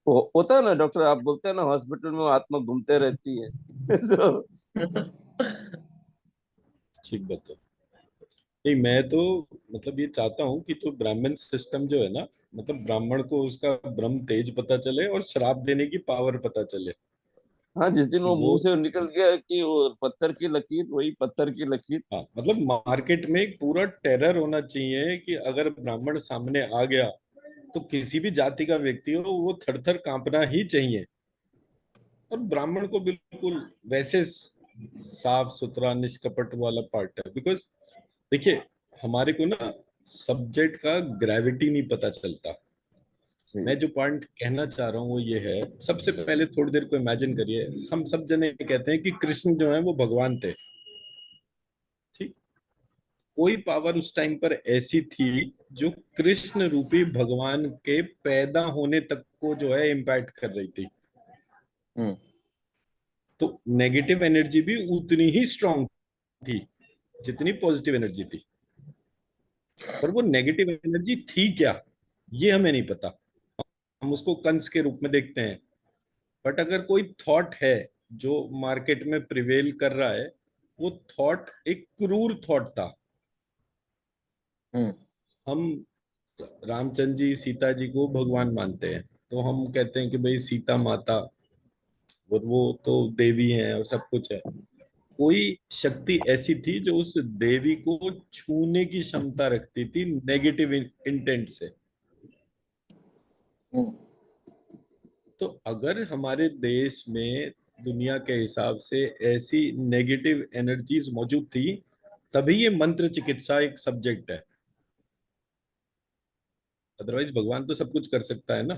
होता है ना डॉक्टर, आप बोलते हैं ना हॉस्पिटल में वो आत्मा घूमते रहती है। तो
ठीक बात है। नहीं, मैं तो मतलब ये चाहता हूँ कि जो ब्राह्मण सिस्टम जो है ना, मतलब ब्राह्मण को उसका ब्रह्म तेज पता चले और श्राप देने की पावर पता चले।
हाँ, जिस दिन
कि
वो
वो,
मुंह से निकल गया कि वो पत्थर की लकीर, वही पत्थर की लकीर।
हाँ मतलब मार्केट में एक पूरा टेरर होना चाहिए कि अगर ब्राह्मण सामने आ गया तो किसी भी जाति का व्यक्ति हो वो थर थर कांपना ही चाहिए। और ब्राह्मण को बिल्कुल वैसे साफ सुथरा निष्कपट वाला पार्ट है। बिकॉज देखिए, हमारे को ना सब्जेक्ट का ग्रेविटी नहीं पता चलता।
सही।
मैं जो पॉइंट कहना चाह रहा हूँ वो ये है, सबसे पहले थोड़ी देर को इमेजिन करिए, हम सब जने कहते हैं कि कृष्ण जो है वो भगवान थे, ठीक। कोई पावर उस टाइम पर ऐसी थी जो कृष्ण रूपी भगवान के पैदा होने तक को जो है इम्पैक्ट कर रही थी।
हम्म।
तो नेगेटिव एनर्जी भी उतनी ही स्ट्रांग थी जितनी पॉजिटिव एनर्जी थी। पर वो नेगेटिव एनर्जी थी क्या, ये हमें नहीं पता। हम उसको कंस के रूप में देखते हैं। बट अगर कोई थॉट है जो मार्केट में प्रिवेल कर रहा है, वो थॉट एक क्रूर थॉट था।
हम्म।
हम रामचंद्र जी सीता जी को भगवान मानते हैं, तो हम कहते हैं कि भाई सीता माता और वो तो देवी हैं और सब कुछ है। कोई शक्ति ऐसी थी जो उस देवी को छूने की क्षमता रखती थी नेगेटिव इंटेंट से।
हम्म।
तो अगर हमारे देश में दुनिया के हिसाब से ऐसी नेगेटिव एनर्जीज मौजूद थी, तभी ये मंत्र चिकित्सा एक सब्जेक्ट है। अदरवाइज भगवान तो सब कुछ कर सकता है ना।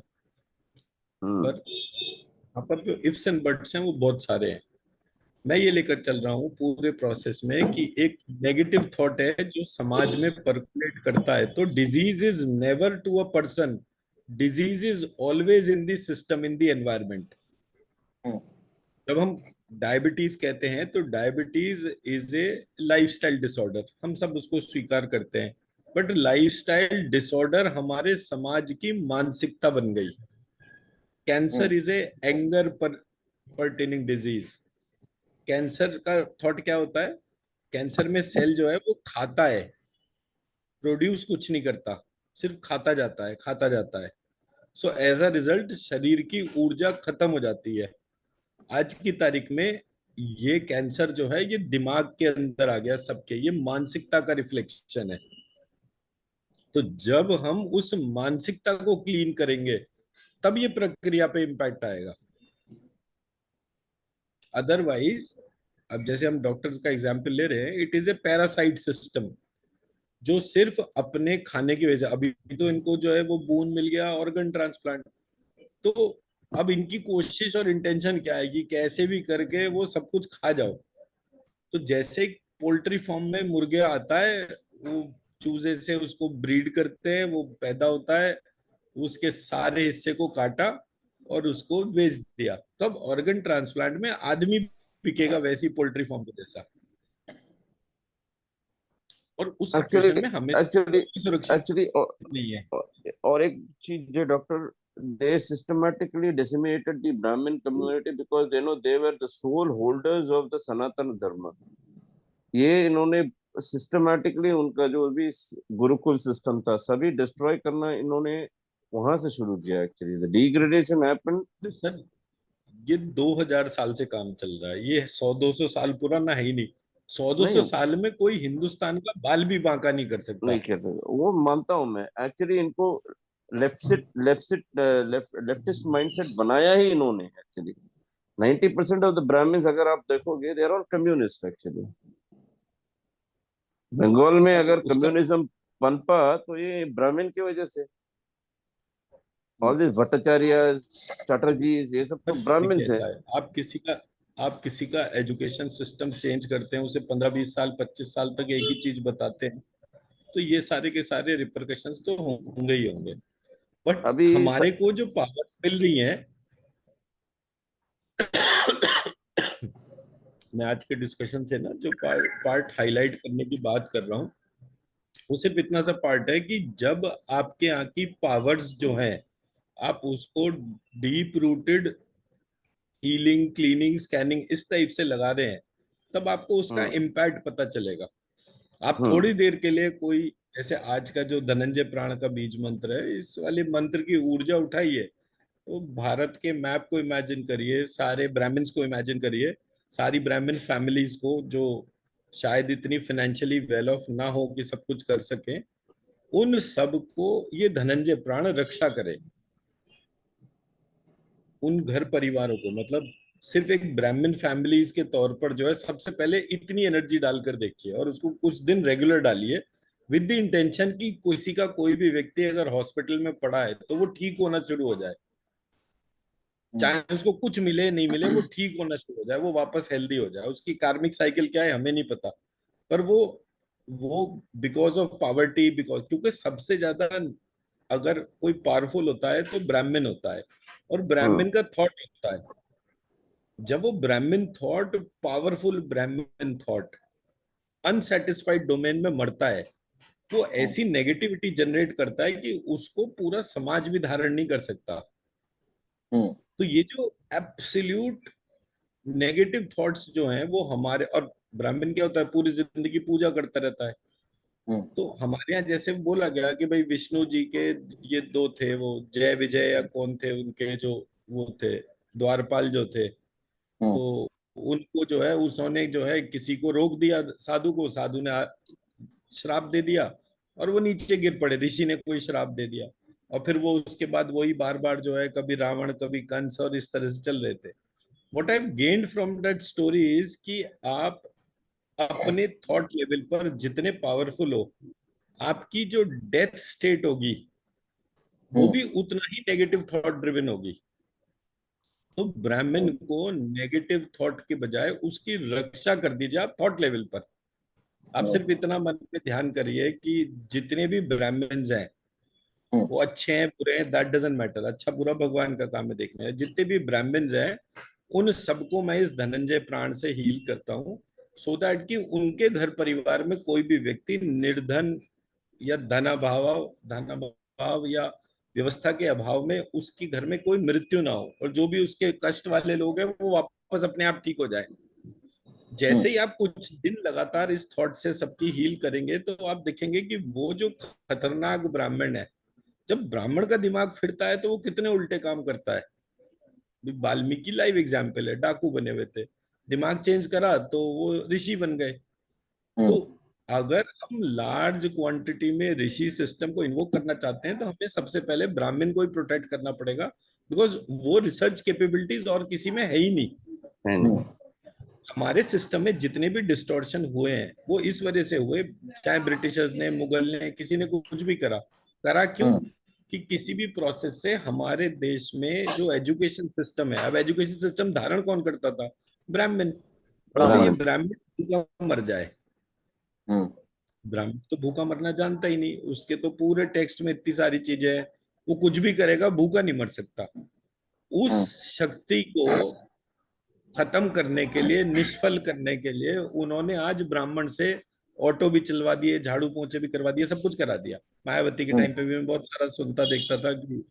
हम्म।
पर यहाँ पर जो इफ्स एंड बट्स हैं वो बहुत सारे हैं। मैं ये लेकर चल रहा हूँ पूरे प्रोसेस में कि एक नेगेटिव थॉट है जो समाज में परकुलेट करता है, तो disease is never to a person, disease is always in the system, in the environment.
हम्म।
जब हम डायबिटीज कहते हैं तो diabetes is a lifestyle disorder, हम सब उसको स्वीकार करते हैं, बट लाइफस्टाइल डिसऑर्डर हमारे समाज की मानसिकता बन गई। Cancer is a anger pertaining disease. Cancer का थॉट क्या होता है? कैंसर में सेल जो है वो खाता है, प्रोड्यूस कुछ नहीं करता, सिर्फ खाता जाता है, खाता जाता है। सो एज अ रिजल्ट शरीर की ऊर्जा खत्म हो जाती है। आज की तारीख में ये कैंसर जो है ये दिमाग के अंदर आ गया सबके, ये मानसिकता का रिफ्लेक्शन है। तो जब हम उस मानसिकता को क्लीन करेंगे तब ये प्रक्रिया पे इम्पैक्ट आएगा। अदरवाइज, अब जैसे हम डॉक्टर्स का एग्जाम्पल ले रहे हैं, it is a parasite system जो सिर्फ अपने खाने की वजह से, अभी तो इनको जो है वो बून मिल गया, ऑर्गन ट्रांसप्लांट, तो अब इनकी कोशिश और इंटेंशन क्या है कि कैसे भी करके वो सब कुछ खा जाओ। तो जैसे पोल्ट्री फार्म में मुर्गे आता है, वो चूजे से उसको ब्रीड करते हैं, वो पैदा होता है, उसके सारे हिस्से को काटा और उसको बेच दिया। तब ऑर्गन ट्रांसप्लांट में आदमी बिकेगा वैसी पोल्ट्री फार्म के जैसा, और उस
एक्चुअली
सिचुएशन में हमें
एक्चुअली
कोई सुरक्षित
एक्चुअली
नहीं है।
और एक चीज जो doctor, they systematically decimated the Brahmin community because they know they were the sole holders of the Sanatana Dharma. ये इन्होंने सिस्टमैटिकली उनका जो भी गुरुकुल सिस्टम था सभी डिस्ट्रॉय करना इन्होंने वहां से शुरू किया। Actually the degradation happened.
Sir ये 2000 साल से काम चल रहा है, ये 100-200 साल पुराना है ही नहीं। 100-200
नहीं
साल में कोई हिंदुस्तान का बाल भी बांका नहीं कर सकता।
नहीं कहते, वो मानता हूं मैं। एक्चुअली इनको लेफ्टिस्ट माइंडसेट बनाया ही इन्होंने। एक्चुअली 90% ऑफ द ब्राह्मण्स अगर आप देखोगे they are all communist. Actually Bengal में
अब
अगर
उसका
कम्युनिज्म पनपा तो ये ब्राह्मण की वजह से। ऑल दिस भट्टाचार्यस, चटर्जीज, ये सब तो ब्राह्मण
देखिए
है।
ऐसा है, आप किसी का एजुकेशन सिस्टम चेंज करते हैं, उसे 15-20 साल 25 साल तक एक ही चीज बताते हैं, तो ये सारे के सारे रिपरकशंस तो होंगे ही होंगे। बट
अभी
हमारे को जो पावर्स मिल रही हैं, मैं आज के डिस्कशन से ना जो पार्ट हाईलाइट करने की बात कर रहा हूँ, वो सिर्फ इतना सा पार्ट है कि जब आपके यहाँ की पावर्स जो हैं आप उसको deep rooted healing, cleaning, scanning इस टाइप से लगा रहे हैं, तब आपको उसका
हम्म
इम्पैक्ट पता चलेगा। आप
हम्म
थोड़ी देर के लिए कोई, जैसे आज का जो धनंजय प्राण का बीज मंत्र है, इस वाले मंत्र की ऊर्जा उठाइए, तो भारत के मैप को इमेजिन करिए, सारे ब्राह्मण्स को इमेजिन करिए, सारी ब्राह्मण फैमिलीज को जो शायद इतनी फाइनेंशियली वेल ऑफ ना हो कि सब कुछ कर सके, उन सब को ये धनंजय प्राण रक्षा करे। उन घर परिवारों को, मतलब सिर्फ एक ब्राह्मण फैमिलीज के तौर पर जो है, सबसे पहले इतनी एनर्जी डालकर देखिए और उसको कुछ दिन रेगुलर डालिए, विद द इंटेंशन कि किसी का कोई भी व्यक्ति अगर हॉस्पिटल में पड़ा है तो वो ठीक होना शुरू हो जाए, चाहे उसको कुछ मिले नहीं मिले, वो ठीक होना शुरू हो जाए, वो वापस हेल्दी हो जाए। उसकी कार्मिक साइकिल क्या है हमें नहीं पता, पर वो बिकॉज ऑफ पॉवर्टी, बिकॉज, क्योंकि सबसे ज्यादा अगर कोई पावरफुल होता है तो ब्राह्मण होता है, और
हम्म
ब्राह्मण का थॉट होता है। जब वो ब्राह्मण थॉट, पावरफुल ब्राह्मण थॉट अनसेटिस्फाइड डोमेन में मरता है, वो ऐसी नेगेटिविटी जनरेट करता है कि उसको पूरा समाज भी धारण नहीं कर सकता। तो ये जो एब्सोल्यूट नेगेटिव थॉट्स जो हैं वो हमारे, और ब्राह्मण क्या होता है, पूरी जिंदगी पूजा करता रहता है। तो हमारे यहाँ जैसे बोला गया कि भाई विष्णु जी के ये दो थे, वो जय विजय या कौन थे उनके जो वो थे, द्वारपाल जो थे, तो उनको जो है उन्होंने जो है किसी को रोक दिया, साधु को, साधु ने श्राप दे दिया और वो नीचे गिर पड़े, ऋषि ने कोई श्राप दे दिया, और फिर वो उसके बाद वही बार बार जो है कभी रावण कभी कंस और इस तरह से चल रहे थे। What I have gained from that story is कि आप अपने थॉट लेवल पर जितने पावरफुल हो, आपकी जो डेथ स्टेट होगी वो भी उतना ही नेगेटिव थॉट ड्रिवन होगी। तो ब्राह्मण को नेगेटिव थॉट के बजाय उसकी रक्षा कर दीजिए आप थॉट लेवल पर। आप सिर्फ इतना मन में ध्यान करिए कि जितने भी ब्राह्मण्स हैं वो अच्छे हैं बुरे हैं, दैट डजंट मैटर, अच्छा बुरा भगवान का काम है देखना है। जितने भी ब्राह्मण्स हैं उन सबको मैं इस धनंजय प्राण से हील करता हूँ, सो दैट कि उनके घर परिवार में कोई भी व्यक्ति निर्धन या धनाभाव या व्यवस्था के अभाव में उसके घर में कोई मृत्यु ना हो, और जो भी उसके कष्ट वाले लोग हैं वो वापस अपने आप ठीक हो जाए। जैसे ही आप कुछ दिन लगातार इस थॉट से सबकी हील करेंगे, तो आप देखेंगे कि वो जो खतरनाक ब्राह्मण है, जब ब्राह्मण का दिमाग फिरता है तो वो कितने उल्टे काम करता है। वाल्मीकि लाइव एग्जाम्पल है, डाकू बने हुए थे, दिमाग चेंज करा तो वो ऋषि बन गए। तो अगर हम लार्ज क्वांटिटी में ऋषि सिस्टम को इन्वोक करना चाहते हैं, तो हमें सबसे पहले ब्राह्मण को ही प्रोटेक्ट करना पड़ेगा, बिकॉज वो रिसर्च कैपेबिलिटीज और किसी में है ही नहीं।
है नहीं।
हमारे सिस्टम में जितने भी डिस्टॉर्शन हुए हैं वो इस वजह से हुए, चाहे ब्रिटिशर्स ने, मुगल ने, किसी ने कुछ भी करा करा क्यों? कि किसी भी प्रोसेस से हमारे देश में जो एजुकेशन सिस्टम है, अब एजुकेशन सिस्टम धारण कौन करता था? ब्राह्मण। अब ये ब्राह्मण भूखा मर जाए, ब्राह्मण तो भूखा मरना जानता ही नहीं, उसके तो पूरे टेक्स्ट में इतनी सारी चीजें हैं, वो कुछ भी करेगा भूखा नहीं मर सकता। उस शक्ति को खत्म करने के लिए, निष्फल करने के लिए उन्होंने आज ब्राह्मण से ऑटो भी चलवा दिए, झाड़ू पोंछे भी करवा दिए, सब कुछ करा दिया। मायावती के टाइम पे भी मैं बहुत सारा सुनता देखता था कि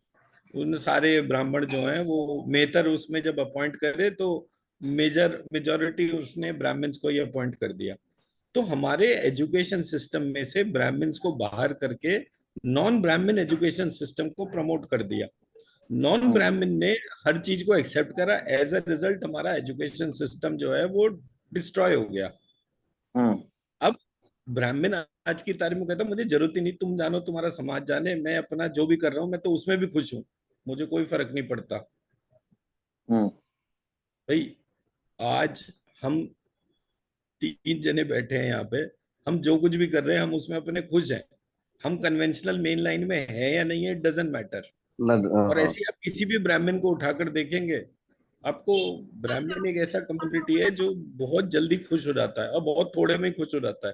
उन सारे ब्राह्मण जो हैं वो मेहतर उसमें जब अपॉइंट करे तो मेजोरिटी उसने ब्राह्मण्स को ही अपॉइंट कर दिया। तो हमारे एजुकेशन सिस्टम में से ब्राह्मण्स को बाहर करके नॉन ब्राह्मण एजुकेशन सिस्टम को प्रमोट कर दिया। नॉन ब्राह्मण ने हर चीज को एक्सेप्ट करा, एज अ रिजल्ट हमारा एजुकेशन सिस्टम जो है वो डिस्ट्रॉय हो गया। अब ब्राह्मण आज की तारीख में कहता मुझे जरूरत ही नहीं, तुम जानो, तुम्हारा समाज जाने, मैं अपना जो भी कर रहा हूँ मैं तो उसमें भी खुश हूँ, मुझे कोई फर्क नहीं पड़ता। भाई आज हम 3 जने बैठे हैं यहाँ पे, हम जो कुछ भी कर रहे हैं हम उसमें अपने खुश हैं, हम कन्वेंशनल मेन लाइन में है या नहीं है डजेंट मैटर। और
हाँ।
ऐसे ही आप किसी भी ब्राह्मण को उठाकर देखेंगे, आपको ब्राह्मण एक ऐसा कम्युनिटी है जो बहुत जल्दी खुश हो जाता है और बहुत थोड़े में खुश हो जाता है।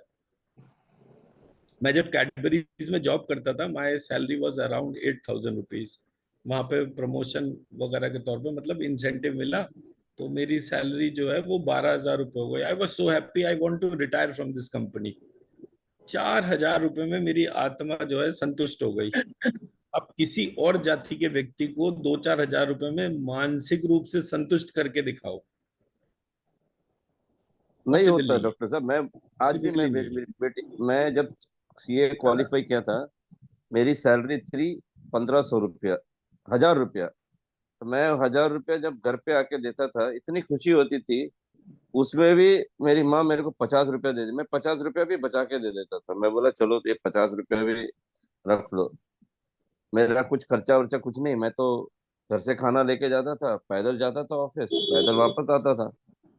मैं जब कैडबरीज में जॉब करता था, my salary was around 8,000 rupees. वहां पे प्रमोशन वगैरह के तौर पे मतलब इंसेंटिव मिला, तो मेरी सैलरी जो है वो 12,000 रुपये हो गई। I was so happy, I want to retire from this company. 4,000 रुपये में मेरी आत्मा जो है संतुष्ट हो गई। अब किसी और जाति के व्यक्ति को 2-4 हजार रुपए में मानसिक रूप से संतुष्ट करके दिखाओ,
नहीं होता
पॉसिबली
डॉक्टर साहब। मैं आज भी
पॉसिबली नहीं है।
मेरी बेटी, मैं जब सीए क्वालिफाई किया था, मेरी सैलरी थी 1,500 रुपया, 1,000 रुपया। तो मैं 1,000 रुपया जब घर पे आके देता था, इतनी खुशी होती थी। उसमें भी मेरी माँ मेरे को 50 रुपया दे दी, मैं 50 रुपया भी बचा के दे देता था। मैं बोला चलो ये 50 रुपया भी रख लो, मेरा कुछ खर्चा वर्चा कुछ नहीं। मैं तो घर से खाना लेके जाता था, पैदल जाता था ऑफिस, पैदल वापस आता था।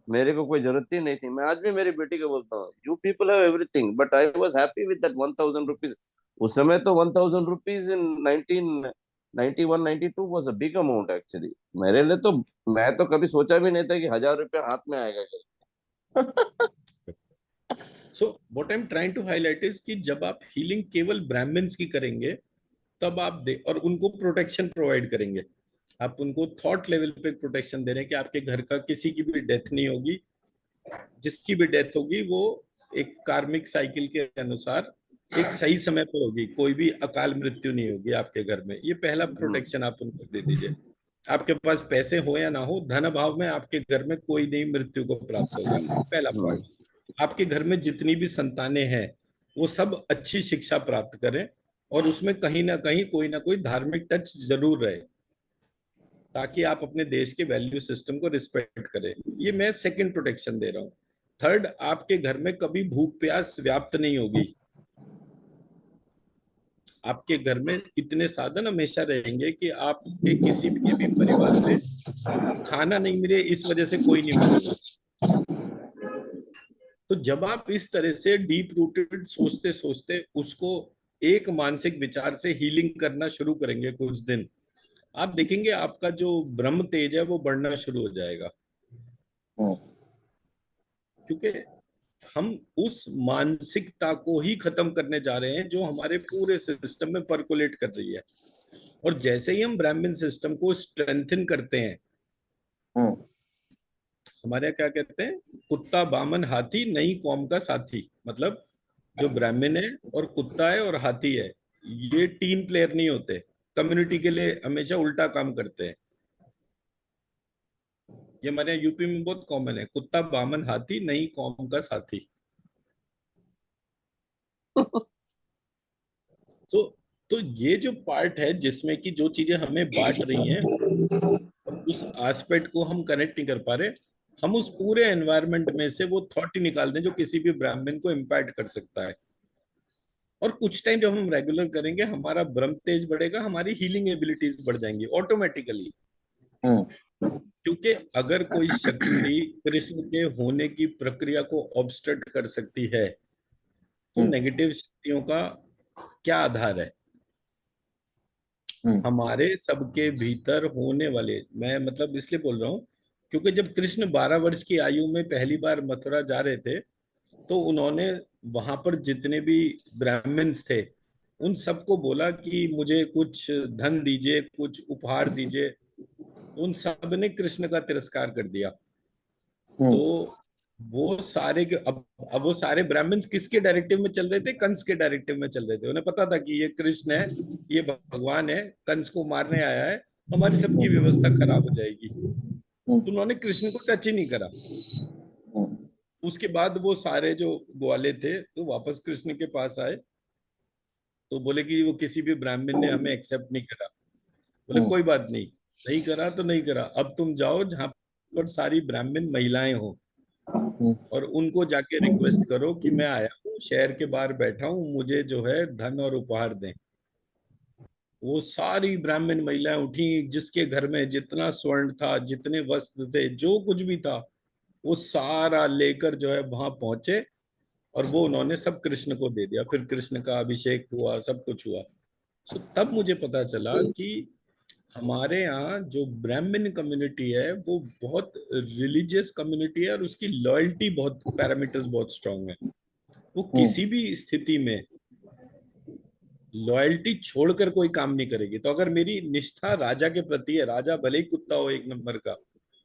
मेरे को कोई जरूरत ही नहीं थी। मैं आज भी मेरी बेटी को बोलता हूँ, you people have everything but I was happy with that 1,000 rupees. उस समय तो 1,000 rupees in 1991-92 was a big amount actually मेरे लिए। तो मैं तो कभी सोचा भी नहीं था कि 1,000 रुपया हाथ में आएगा।
So what I am trying to highlight is कि जब आप हीलिंग केवल ब्राह्मण्स की करेंगे, तब आप दे और उनको प्रोटेक्शन प्रोवाइड करेंगे, आप उनको थॉट लेवल पे प्रोटेक्शन दे रहे हैं कि आपके घर का किसी की भी डेथ नहीं होगी, जिसकी भी डेथ होगी वो एक कार्मिक साइकिल के अनुसार एक सही समय पर होगी, कोई भी अकाल मृत्यु नहीं होगी आपके घर में। ये पहला प्रोटेक्शन आप उनको दे दीजिए। आपके पास पैसे हो या ना हो, धन अभाव में आपके घर में कोई नहीं मृत्यु को प्राप्त होगा, पहला पॉइंट। आपके घर में जितनी भी संतानें हैं वो सब अच्छी शिक्षा प्राप्त करें, और उसमें कहीं ना कहीं कोई ना कोई धार्मिक टच जरूर रहे, ताकि आप अपने देश के वैल्यू सिस्टम को रिस्पेक्ट करें। ये मैं सेकंड प्रोटेक्शन दे रहा हूँ। थर्ड, आपके घर में कभी भूख प्यास व्याप्त नहीं होगी। आपके घर में इतने साधन हमेशा रहेंगे कि आपके किसी भी परिवार में खाना नहीं मिले इस वजह से कोई नहीं मरेगा। तो जब आप इस तरह से डीप रूटेड सोचते सोचते उसको एक मानसिक विचार से हीलिंग करना शुरू करेंगे कुछ दिन, आप देखेंगे आपका जो ब्रह्म तेज है वो बढ़ना शुरू हो जाएगा। क्योंकि हम उस मानसिकता को ही खत्म करने जा रहे हैं जो हमारे पूरे सिस्टम में परकोलेट कर रही है। और जैसे ही हम ब्राह्मण सिस्टम को स्ट्रेंथन करते हैं, हमारे यहाँ क्या कहते हैं, कुत्ता बामन हाथी नई कौम का साथी। मतलब जो ब्राह्मण है और कुत्ता है और हाथी है, ये टीम प्लेयर नहीं होते, कम्युनिटी के लिए हमेशा उल्टा काम करते हैं। ये हमारे यहाँ यूपी में बहुत कॉमन है, कुत्ता बामन हाथी नई कौम का साथी। तो तो ये जो पार्ट है जिसमें कि जो चीजें हमें बांट रही हैं, और उस एस्पेक्ट को हम कनेक्ट नहीं कर पा रहे, हम उस पूरे एनवायरनमेंट में से वो थॉट ही निकाल दें जो किसी भी ब्राह्मण को इम्पैक्ट कर सकता है। और कुछ टाइम जब हम रेगुलर करेंगे, हमारा ब्रह्म तेज बढ़ेगा, हमारी हीलिंग एबिलिटीज बढ़ जाएंगी ऑटोमेटिकली।
हम्म
क्योंकि अगर कोई शक्ति कृष्ण के होने की प्रक्रिया को ऑब्स्ट्रक्ट कर सकती है, तो
हम्म
नेगेटिव शक्तियों का क्या आधार है?
हम्म
हमारे सबके भीतर होने वाले, मैं मतलब इसलिए बोल रहा हूँ क्योंकि जब कृष्ण 12 वर्ष की आयु में पहली बार मथुरा जा रहे थे, तो उन्होंने वहां पर जितने भी ब्राह्मण्स थे उन सबको बोला कि मुझे कुछ धन दीजिए, कुछ उपहार दीजिए। उन सब ने कृष्ण का तिरस्कार कर दिया।
हम्म
तो वो सारे के अब वो सारे ब्राह्मण्स किसके डायरेक्टिव में चल रहे थे? कंस के डायरेक्टिव में चल रहे थे। उन्हें पता था कि ये कृष्ण है, ये भगवान है, कंस को मारने आया है, हमारी सबकी व्यवस्था खराब हो जाएगी। तो
हम्म
उन्होंने कृष्ण को टच ही नहीं करा।
हम्म
उसके बाद वो सारे जो ग्वाले थे तो वापस कृष्ण के पास आए, तो बोले कि वो किसी भी ब्राह्मण ने हमें एक्सेप्ट नहीं करा। बोले
हम्म
कोई बात नहीं, नहीं करा तो नहीं करा, अब तुम जाओ जहां पर सारी ब्राह्मण महिलाएं हो
हम्म
और उनको जाके रिक्वेस्ट करो कि मैं आया हूँ, शहर के बाहर बैठा हूँ, मुझे जो है धन और उपहार दें। वो सारी ब्राह्मण महिलाएं उठी, जिसके घर में जितना स्वर्ण था, जितने वस्त्र थे, जो कुछ भी था, वो सारा लेकर जो है वहां पहुंचे, और वो उन्होंने सब कृष्ण को दे दिया। फिर कृष्ण का अभिषेक हुआ, सब कुछ हुआ। सो तब मुझे पता चला कि हमारे यहाँ जो ब्राह्मण कम्युनिटी है वो बहुत रिलीजियस कम्युनिटी है, और उसकी लॉयल्टी बहुत, पैरामीटर्स बहुत स्ट्रांग है। वो
हम्म
किसी भी स्थिति में लॉयल्टी छोड़कर कोई काम नहीं करेगी। तो अगर मेरी निष्ठा राजा के प्रति है, राजा भले ही कुत्ता हो एक नंबर का,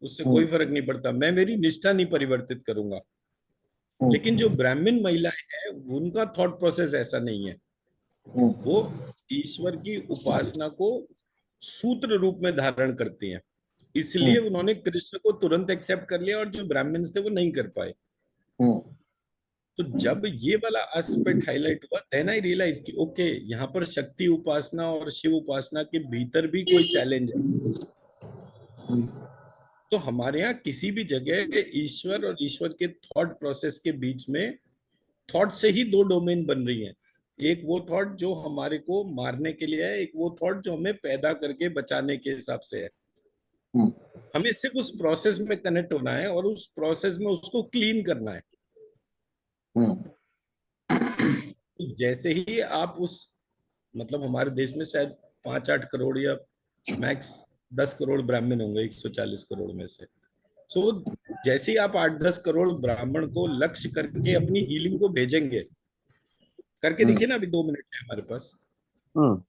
उससे कोई
हम्म
फर्क नहीं पड़ता, मैं मेरी निष्ठा नहीं परिवर्तित करूंगा। लेकिन जो ब्राह्मण महिलाएं हैं, उनका थॉट प्रोसेस ऐसा नहीं है। वो
हम्म
ईश्वर की उपासना को सूत्र रूप में धारण करती हैं, इसलिए
हम्म
उन्होंने कृष्ण को तुरंत एक्सेप्ट कर लिया, और जो ब्राह्मण्स थे वो नहीं कर पाए।
हम्म
तो जब ये वाला एस्पेक्ट हाईलाइट हुआ, देन आई रियलाइज कि ओके, यहाँ पर शक्ति उपासना और शिव उपासना के भीतर भी कोई चैलेंज है। तो हमारे यहाँ किसी भी जगह ईश्वर और ईश्वर के थॉट प्रोसेस के बीच में थॉट से ही दो डोमेन बन रही हैं। एक वो थॉट जो हमारे को मारने के लिए है, एक वो थॉट जो हमें पैदा करके बचाने के हिसाब से है।
हम्म
हमें सिर्फ उस प्रोसेस में कनेक्ट होना है और उस प्रोसेस में उसको क्लीन करना है।
हम्म
तो जैसे ही आप उस, मतलब हमारे देश में शायद 5-8 करोड़ या मैक्स 10 करोड़ ब्राह्मण होंगे 140 करोड़ में से। सो जैसे ही आप 8-10 करोड़ ब्राह्मण को लक्ष्य करके अपनी हीलिंग को भेजेंगे, करके
हम्म
देखिए ना, अभी 2 मिनट है हमारे पास।
हम्म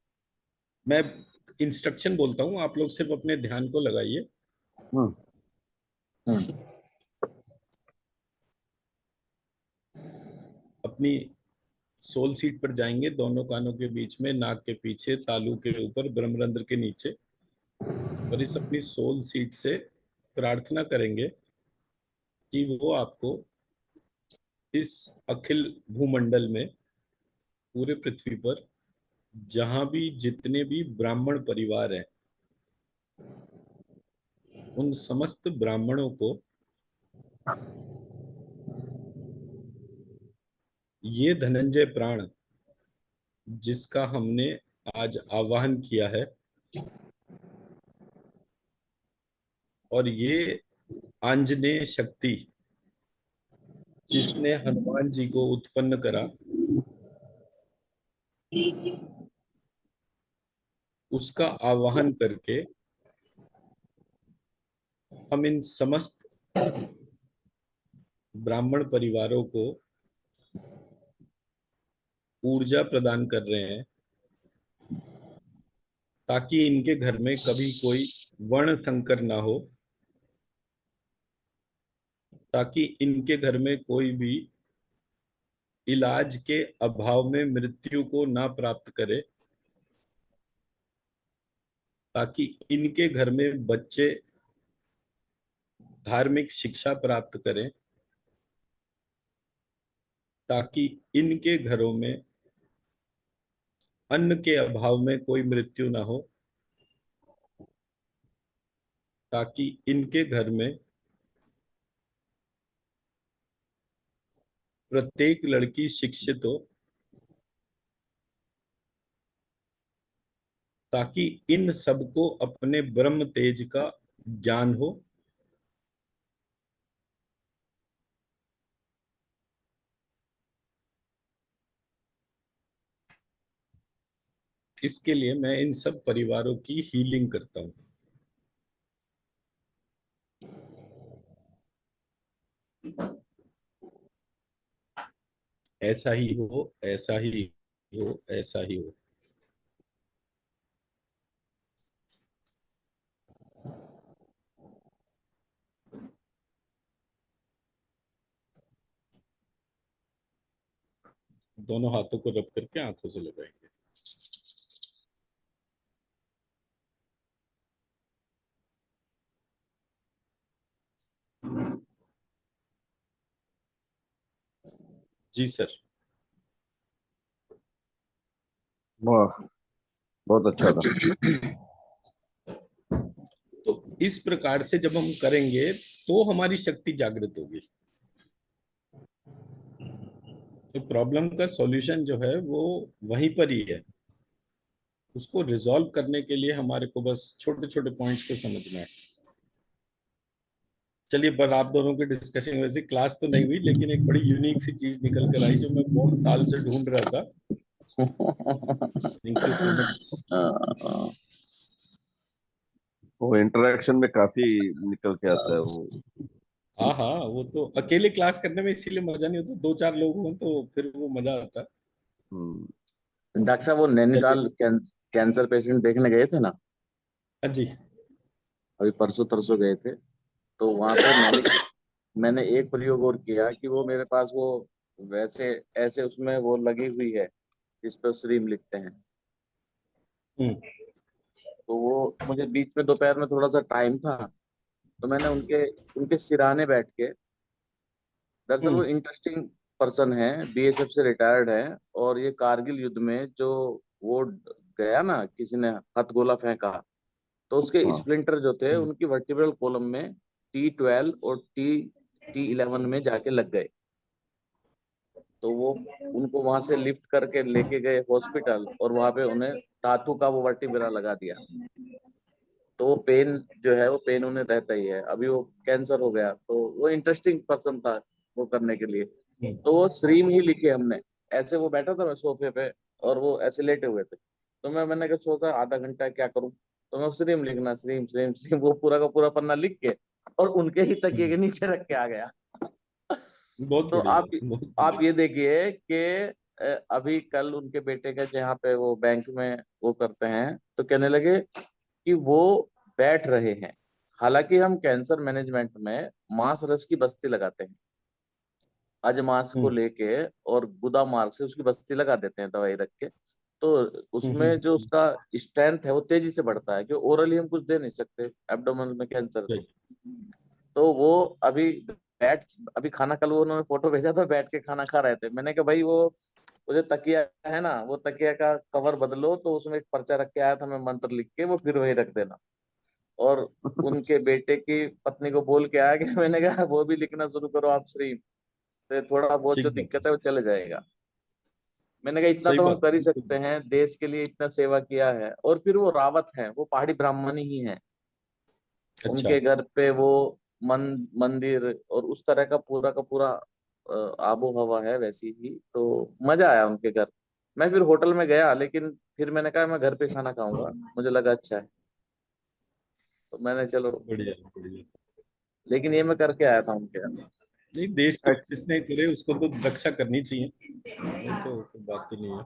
मैं इंस्ट्रक्शन बोलता हूँ, आप लोग सिर्फ अपने ध्यान को लगाइए।
हम्म
हम्म
अपनी सोल सीट पर जाएंगे, दोनों कानों के बीच में, नाक के पीछे, तालू के ऊपर, ब्रह्मरंध्र के नीचे, और इस अपनी सोल सीट से प्रार्थना करेंगे कि वो आपको इस अखिल भूमंडल में, पूरे पृथ्वी पर जहां भी जितने भी ब्राह्मण परिवार हैं, उन समस्त ब्राह्मणों को ये धनंजय प्राण जिसका हमने आज आवाहन किया है, और ये आंजनेय शक्ति जिसने हनुमान जी को उत्पन्न करा, उसका आवाहन करके हम इन समस्त ब्राह्मण परिवारों को ऊर्जा प्रदान कर रहे हैं, ताकि इनके घर में कभी कोई वर्ण संकर ना हो, ताकि इनके घर में कोई भी इलाज के अभाव में मृत्यु को ना प्राप्त करे, ताकि इनके घर में बच्चे धार्मिक शिक्षा प्राप्त करें, ताकि इनके घरों में अन्न के अभाव में कोई मृत्यु ना हो, ताकि इनके घर में प्रत्येक लड़की शिक्षित हो, ताकि इन सबको अपने ब्रह्म तेज का ज्ञान हो। इसके लिए मैं इन सब परिवारों की हीलिंग करता हूं। ऐसा ही हो, ऐसा ही हो, ऐसा ही हो। दोनों हाथों को रब करके आंखों से लगाएंगे। जी सर।
वाह, बहुत अच्छा था।
तो इस प्रकार से जब हम करेंगे तो हमारी शक्ति जागृत होगी। तो प्रॉब्लम का सॉल्यूशन जो है वो वहीं पर ही है। उसको रिजॉल्व करने के लिए हमारे को बस छोटे छोटे पॉइंट्स को समझना है। चलिए, पर आप दोनों की डिस्कशन वैसे क्लास तो नहीं हुई, लेकिन एक बड़ी यूनिक सी चीज निकल कर आई जो मैं बहुत साल से ढूंढ रहा था। Thank you so much.
वो इंटरेक्शन में काफी निकल के आता है वो।
हाँ हाँ, वो तो अकेले क्लास करने में इसीलिए मजा नहीं होता, दो चार लोग हों तो फिर वो मजा आता है।
डॉक्टर साहब, वो
चलिए।
नैनीताल कैंसर पेशेंट देखने गए थे ना,
हाँ जी।
अभी परसों तरसों गए थे। तो वहां पे मैंने एक प्रयोग और किया कि वो मेरे पास वो वैसे ऐसे उसमें वो लगी हुई है जिस पे श्रीम लिखते हैं।
हम्म।
तो वो मुझे बीच में दोपहर में थोड़ा सा टाइम था, तो मैंने उनके उनके सिराने बैठ के, दरअसल वो
हम्म।
इंटरेस्टिंग पर्सन है, बीएसएफ से रिटायर्ड है। और ये कारगिल युद्ध में जो वो गया ना, किसी ने हथगोला फेंका, तो उसके
हाँ।
स्प्लिंटर जो थे
हम्म।
उनकी वर्टिब्रल कॉलम में T12 और T11 में जाके लग गए। तो वो उनको वहां से लिफ्ट करके लेके गए हॉस्पिटल, और वहां पे उन्हें धातु का वो वर्टिब्रा लगा दिया। तो वो पेन जो है, वो पेन उन्हें रहता ही है। अभी वो कैंसर हो गया, तो वो इंटरेस्टिंग पर्सन था वो करने के लिए।
हम्म।
तो वो श्रीम ही लिखे हमने। ऐसे वो बैठा था मैं सोफे पे, और वो ऐसे लेटे हुए थे। तो मैंने कहा सोचा आधा घंटा क्या करूं, तो मैं श्रीम लिखना, श्रीम श्रीम श्रीम, वो पूरा का पूरा पन्ना लिख के और उनके ही तकिए के
हम्म।
नीचे रख के आ गया।
बहुत
तो
बढ़िया, बहुत
आप
बढ़िया।
ये देखिए कि अभी कल उनके बेटे का जहाँ पे वो बैंक में वो करते हैं, तो कहने लगे कि वो बैठ रहे हैं। हालांकि हम कैंसर मैनेजमेंट में मांस रस की बस्ती लगाते हैं, अजमास को
हम्म।
लेके, और गुदा मार्ग से उसकी बस्ती लगा देते हैं दवाई रख के। तो उसमें जो
हम्म।
उसका स्ट्रेंथ है वो तेजी से बढ़ता है, क्योंकि ओरली हम कुछ दे नहीं सकते, एब्डोमेन में कैंसर है।
सही।
तो वो अभी बैठ अभी खाना, कल वो उन्होंने फोटो भेजा था, बैठ के खाना खा रहे थे। मैंने कहा भाई वो जो तकिया है ना, वो तकिया का कवर बदलो, तो उसमें एक पर्चा रख के आया था मैं, मंत्र लिख के, वो फिर वही रख देना। और उनके बेटे की पत्नी को बोल के आया कि मैंने कहा वो भी लिखना शुरू करो आप श्री, तो थोड़ा बहुत जो
ठीक बात
दिक्कत
है।
है वो चले जाएगा। मैंने कहा इतना
सही
तो हम
बात
कर
है,
ही
बिल्कुल।
सकते हैं, देश के लिए इतना सेवा किया है। और फिर वो रावत है, वो पहाड़ी ब्राह्मण ही है।
अच्छा।
उनके घर पे वो मंदिर और उस तरह का पूरा आबो हवा है वैसी ही। तो मजा आया उनके घर। मैं फिर होटल में गया, लेकिन फिर मैंने कहा मैं घर पे खाना खाऊंगा, मुझे लगा अच्छा है, तो मैंने चलो।
बढ़िया बढ़िया।
लेकिन ये मैं करके आया था उनके यहाँ।
नहीं, देश की
Ex-
जिसने करे उसको तो रक्षा करनी चाहिए, ये तो कोई बात ही नहीं है।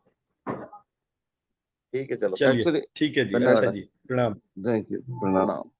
ठीक है, चलो।
चलिए।
Actually,
ठीक है जी, अच्छा
धन्यवाद।
जी, प्रणाम।
thank you, प्रणाम।
प्रणाम।